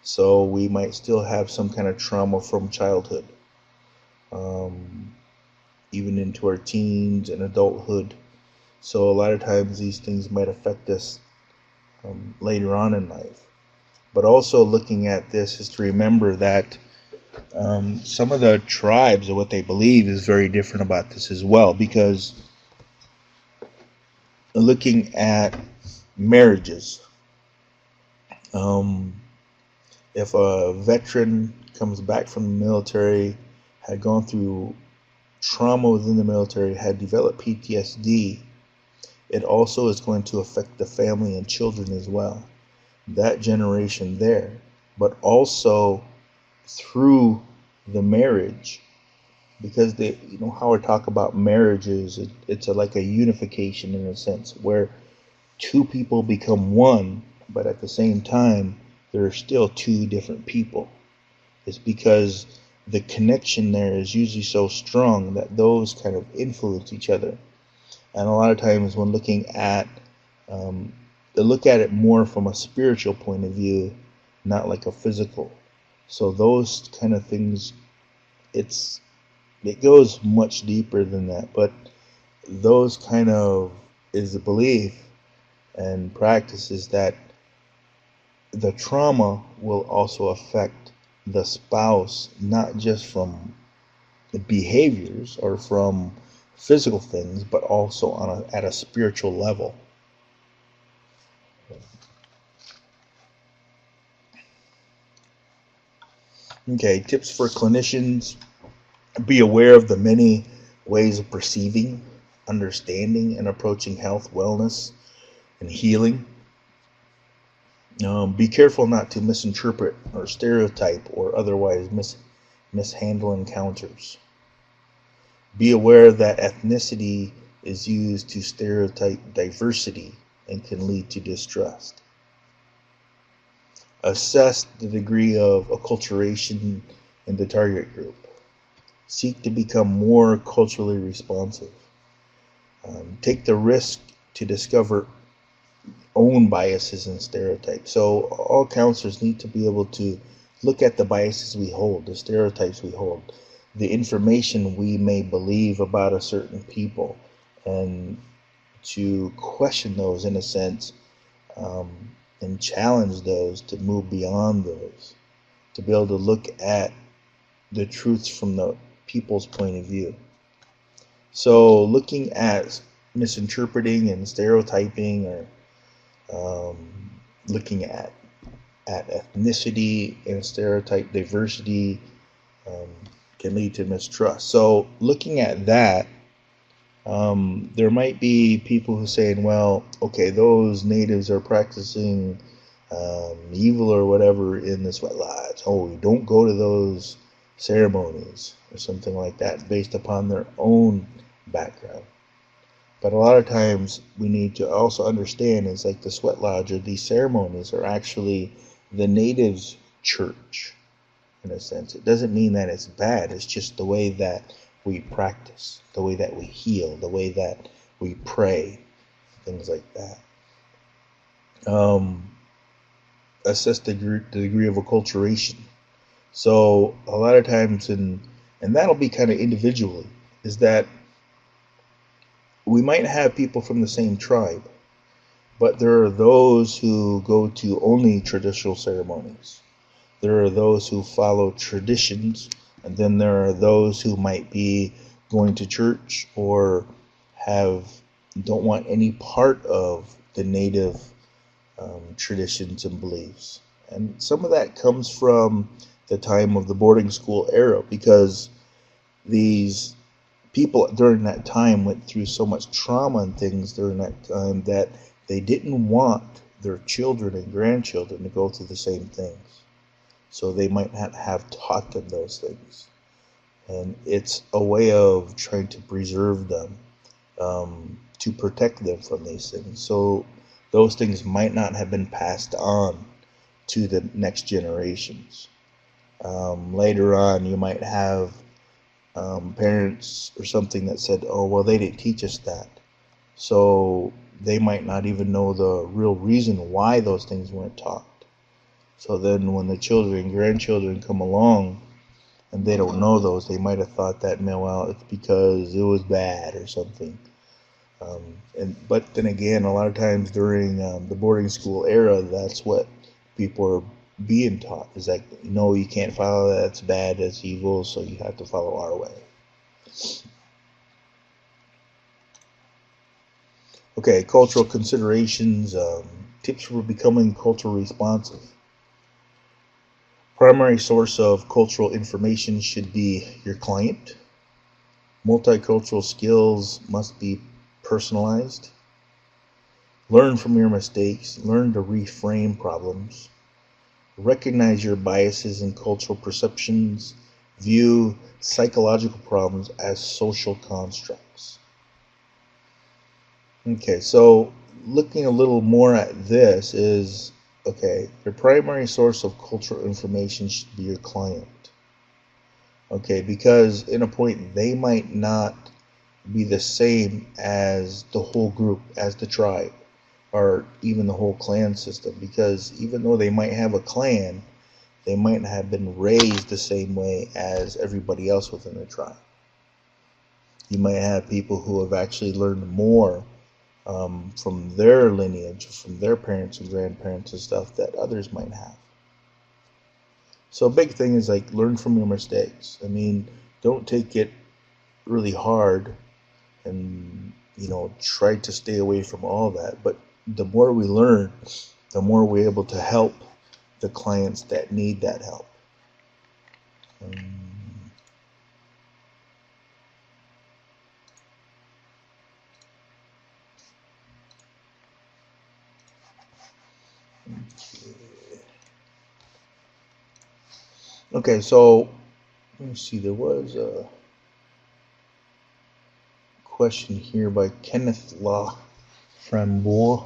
So we might still have some kind of trauma from childhood, even into our teens and adulthood. So a lot of times these things might affect us later on in life. But also looking at this is to remember that some of the tribes or what they believe is very different about this as well, because looking at marriages, if a veteran comes back from the military, had gone through trauma within the military, had developed PTSD, it also is going to affect the family and children as well, that generation there, but also through the marriage, because they, how I talk about marriage is it's like a unification in a sense, where two people become one, but at the same time there are still two different people. It's because the connection there is usually so strong that those kind of influence each other. And a lot of times when looking at they look at it more from a spiritual point of view, not like a physical. So those kind of things, it goes much deeper than that, but those kind of is the belief and practices that the trauma will also affect the spouse, not just from the behaviors or from physical things, but also at a spiritual level. Okay, tips for clinicians. Be aware of the many ways of perceiving, understanding, and approaching health, wellness, and healing. Be careful not to misinterpret or stereotype or otherwise mishandle encounters. Be aware that ethnicity is used to stereotype diversity and can lead to distrust. Assess the degree of acculturation in the target group. Seek to become more culturally responsive. Take the risk to discover own biases and stereotypes. So all counselors need to be able to look at the biases we hold, the stereotypes we hold, the information we may believe about a certain people, and to question those in a sense, and challenge those to move beyond those, to be able to look at the truths from the people's point of view. So looking at misinterpreting and stereotyping, or looking at ethnicity and stereotype diversity, can lead to mistrust. So looking at that, there might be people who saying, well, okay, those natives are practicing evil or whatever in the sweat lodge. Oh, don't go to those ceremonies or something like that based upon their own background. But a lot of times we need to also understand is like the sweat lodge or these ceremonies are actually the natives' church in a sense. It doesn't mean that it's bad. It's just the way that we practice, the way that we heal, the way that we pray, things like that. Assess the degree of acculturation. So a lot of times, and that'll be kind of individually, is that we might have people from the same tribe, but there are those who go to only traditional ceremonies. There are those who follow traditions, and then there are those who might be going to church or don't want any part of the native traditions and beliefs. And some of that comes from the time of the boarding school era, because these people during that time went through so much trauma and things during that time that they didn't want their children and grandchildren to go through the same things. So they might not have taught them those things. And it's a way of trying to preserve them, to protect them from these things. So those things might not have been passed on to the next generations. Later on, you might have parents or something that said, oh, well, they didn't teach us that. So they might not even know the real reason why those things weren't taught. So then when the children and grandchildren come along and they don't know those, they might have thought that, well, it's because it was bad or something. But then again, a lot of times during the boarding school era, that's what people are being taught, is like, no, you can't follow that, it's bad, that's evil, so you have to follow our way. Okay, cultural considerations, tips for becoming culturally responsive. Primary source of cultural information should be your client. Multicultural skills must be personalized. Learn from your mistakes. Learn to reframe problems. Recognize your biases and cultural perceptions. View psychological problems as social constructs. Okay, so looking a little more at this is, okay, your primary source of cultural information should be your client. Okay, because in a point they might not be the same as the whole group, as the tribe, or even the whole clan system, because even though they might have a clan, they might not have been raised the same way as everybody else within the tribe. You might have people who have actually learned more from their lineage, from their parents and grandparents and stuff that others might have. So a big thing is like learn from your mistakes. I mean, don't take it really hard and try to stay away from all that. But the more we learn, the more we're able to help the clients that need that help. Okay, so let me see, there was a question here by Kenneth La Frambois.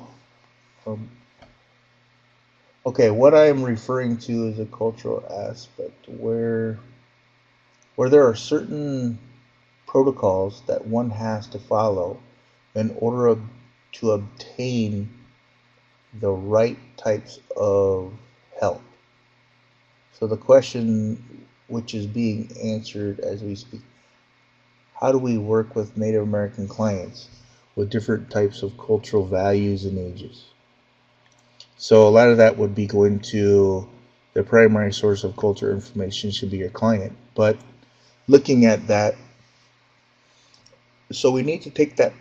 Okay, what I am referring to is a cultural aspect where there are certain protocols that one has to follow in order to obtain the right types of help. So the question which is being answered as we speak, how do we work with Native American clients with different types of cultural values and ages? So a lot of that would be going to the primary source of culture information should be your client. But looking at that, so we need to take that,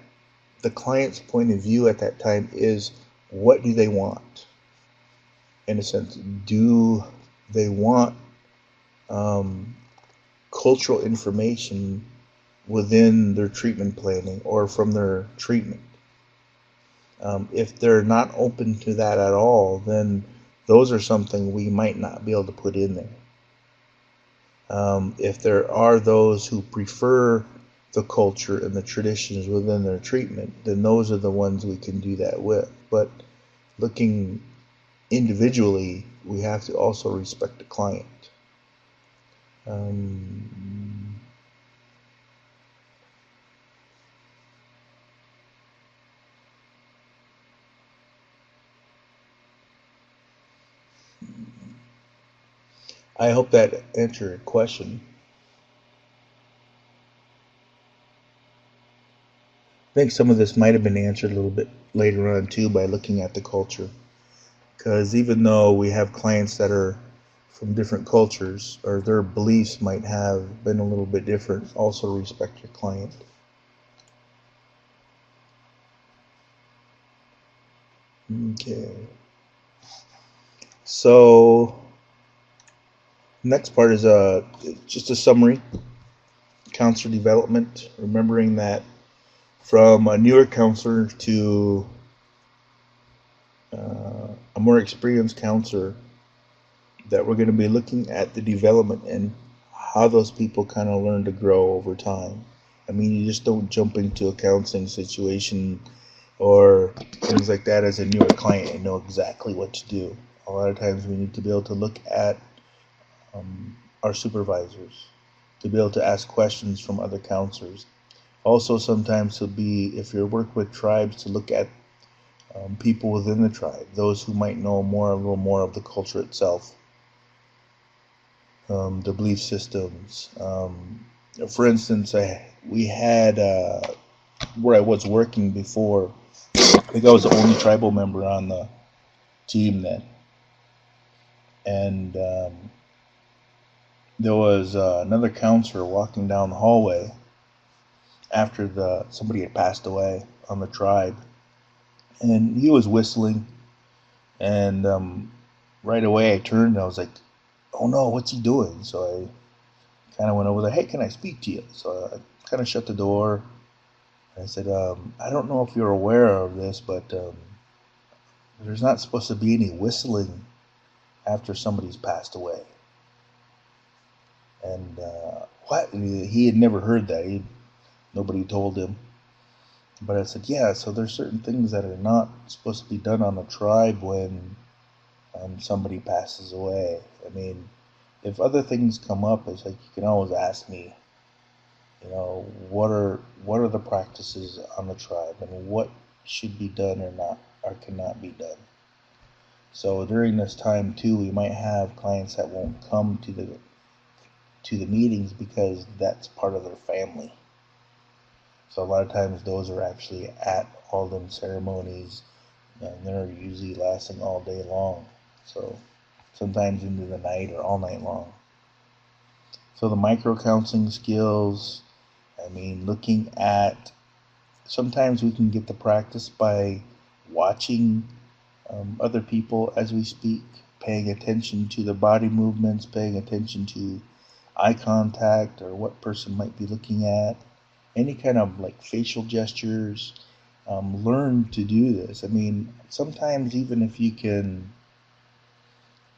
the client's point of view at that time is, what do they want? In a sense, do they want cultural information within their treatment planning or from their treatment. If they're not open to that at all, then those are something we might not be able to put in there. If there are those who prefer the culture and the traditions within their treatment, then those are the ones we can do that with. But looking individually, we have to also respect the client. I hope that answered your question. I think some of this might have been answered a little bit later on too by looking at the culture. Because even though we have clients that are from different cultures, or their beliefs might have been a little bit different, also respect your client. Okay. So next part is just a summary. Counselor development, remembering that from a newer counselor to a more experienced counselor, that we're going to be looking at the development and how those people kind of learn to grow over time. I mean, you just don't jump into a counseling situation or things like that as a newer client and know exactly what to do. A lot of times we need to be able to look at our supervisors, to be able to ask questions from other counselors. Also, sometimes to be, if you're working with tribes, to look at people within the tribe, those who might know a little more of the culture itself, the belief systems. For instance, we had where I was working before, I think I was the only tribal member on the team then, and there was another counselor walking down the hallway after somebody had passed away on the tribe, and he was whistling, and right away I turned and I was like, oh no, what's he doing? So I kind of went over there, hey, can I speak to you? So I kind of shut the door. I said, I don't know if you're aware of this, but there's not supposed to be any whistling after somebody's passed away. And what? He had never heard that. Nobody told him. But I said, yeah, so there's certain things that are not supposed to be done on the tribe when somebody passes away. I mean, if other things come up, it's like you can always ask me, you know, what are the practices on the tribe and what should be done or not or cannot be done. So during this time too, we might have clients that won't come to the meetings because that's part of their family. So a lot of times those are actually at all them ceremonies, and they're usually lasting all day long. So sometimes into the night or all night long. So the microcounseling skills, I mean, looking at, sometimes we can get the practice by watching other people as we speak, paying attention to the body movements, paying attention to eye contact or what person might be looking at, any kind of like facial gestures. Learn to do this. I mean, sometimes even if you can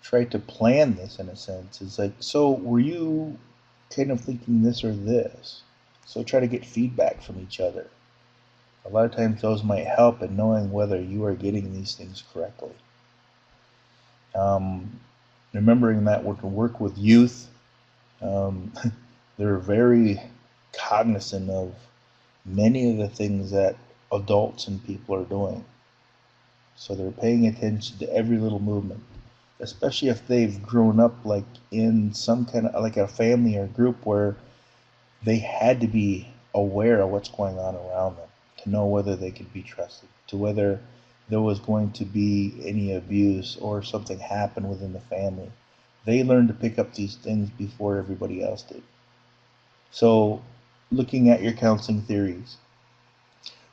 try to plan this in a sense, it's like, so were you kind of thinking this or this? So try to get feedback from each other. A lot of times those might help in knowing whether you are getting these things correctly. Remembering that we're to work with youth, they're very cognizant of many of the things that adults and people are doing. So they're paying attention to every little movement, especially if they've grown up like in some kind of like a family or group where they had to be aware of what's going on around them to know whether they could be trusted, to whether there was going to be any abuse or something happen within the family. They learned to pick up these things before everybody else did. So looking at your counseling theories,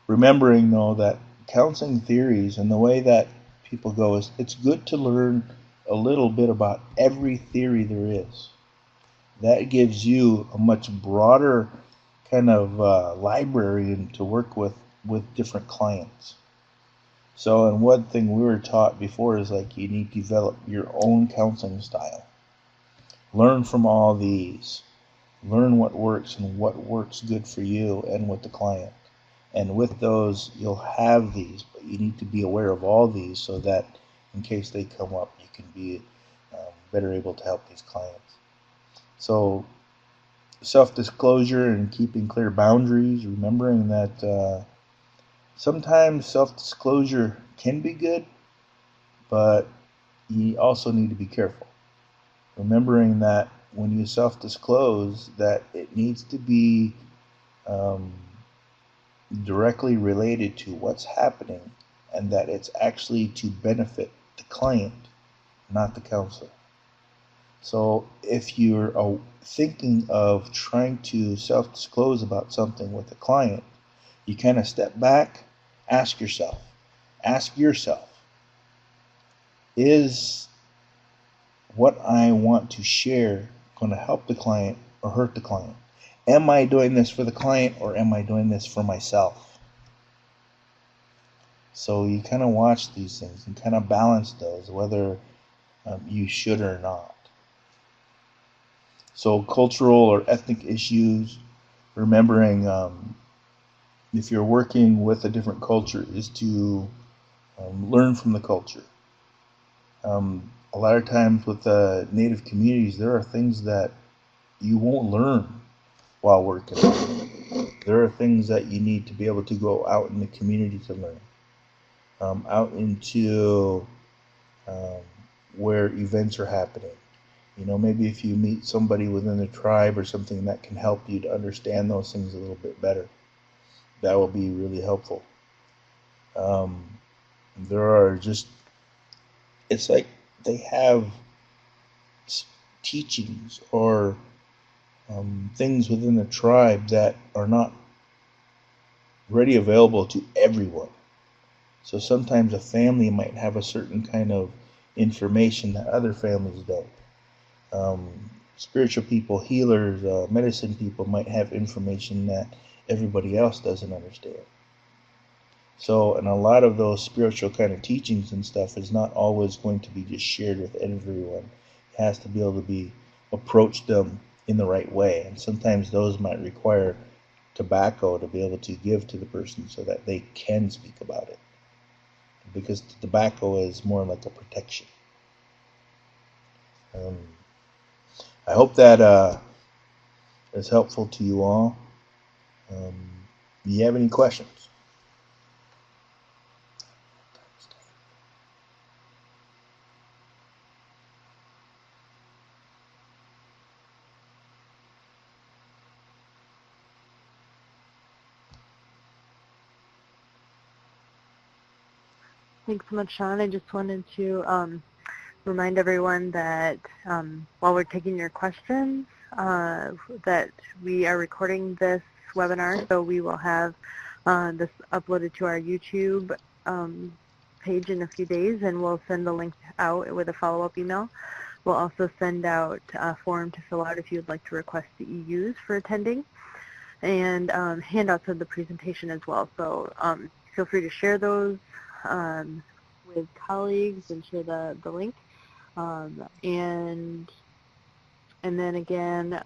remembering though that counseling theories and the way that people go is, it's good to learn a little bit about every theory there is. that gives you a much broader kind of library and to work with different clients. So, and one thing we were taught before is like you need to develop your own counseling style. Learn from all these. Learn what works and what works good for you and with the client. And with those, you'll have these, but you need to be aware of all these so that in case they come up, you can be better able to help these clients. So, self-disclosure and keeping clear boundaries, remembering that sometimes self-disclosure can be good, but you also need to be careful. Remembering that when you self-disclose, that it needs to be directly related to what's happening and that it's actually to benefit the client, not the counselor. So if you're thinking of trying to self-disclose about something with a client, you kind of step back, ask yourself, is what I want to share going to help the client or hurt the client? Am I doing this for the client or am I doing this for myself? So you kind of watch these things and kind of balance those, whether you should or not. So cultural or ethnic issues, remembering if you're working with a different culture is to learn from the culture. A lot of times with Native communities, there are things that you won't learn while working. There are things that you need to be able to go out in the community to learn. Out into where events are happening. You know, maybe if you meet somebody within the tribe or something that can help you to understand those things a little bit better, that will be really helpful. There are just, it's like they have teachings or things within the tribe that are not ready available to everyone. So sometimes a family might have a certain kind of information that other families don't. Spiritual people, healers, medicine people might have information that everybody else doesn't understand. So, and a lot of those spiritual kind of teachings and stuff is not always going to be just shared with everyone. It has to be able to be approached them in the right way. And sometimes those might require tobacco to be able to give to the person so that they can speak about it. Because tobacco is more like a protection. I hope that is helpful to you all. Do you have any questions? Thanks so much, Sean. I just wanted to remind everyone that while we're taking your questions, that we are recording this webinar, so we will have this uploaded to our YouTube page in a few days, and we'll send the link out with a follow-up email. We'll also send out a form to fill out if you'd like to request the EUs for attending, and handouts of the presentation as well. So feel free to share those with colleagues and share the link. And then again,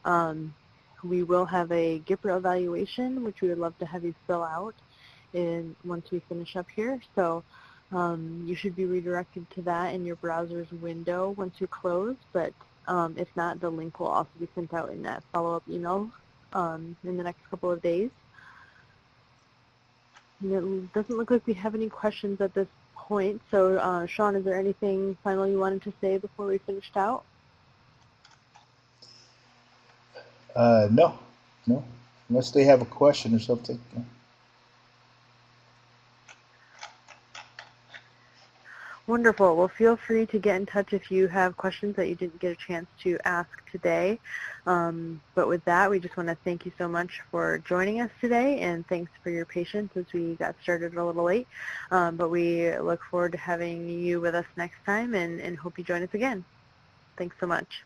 we will have a GIPRA evaluation, which we would love to have you fill out once we finish up here. So you should be redirected to that in your browser's window once you close, but if not, the link will also be sent out in that follow-up email in the next couple of days. And it doesn't look like we have any questions at this point. So Sean, is there anything final you wanted to say before we finished out? No. Unless they have a question or something. No. Wonderful. Well, feel free to get in touch if you have questions that you didn't get a chance to ask today. But with that, we just want to thank you so much for joining us today, and thanks for your patience as we got started a little late. But we look forward to having you with us next time, and hope you join us again. Thanks so much.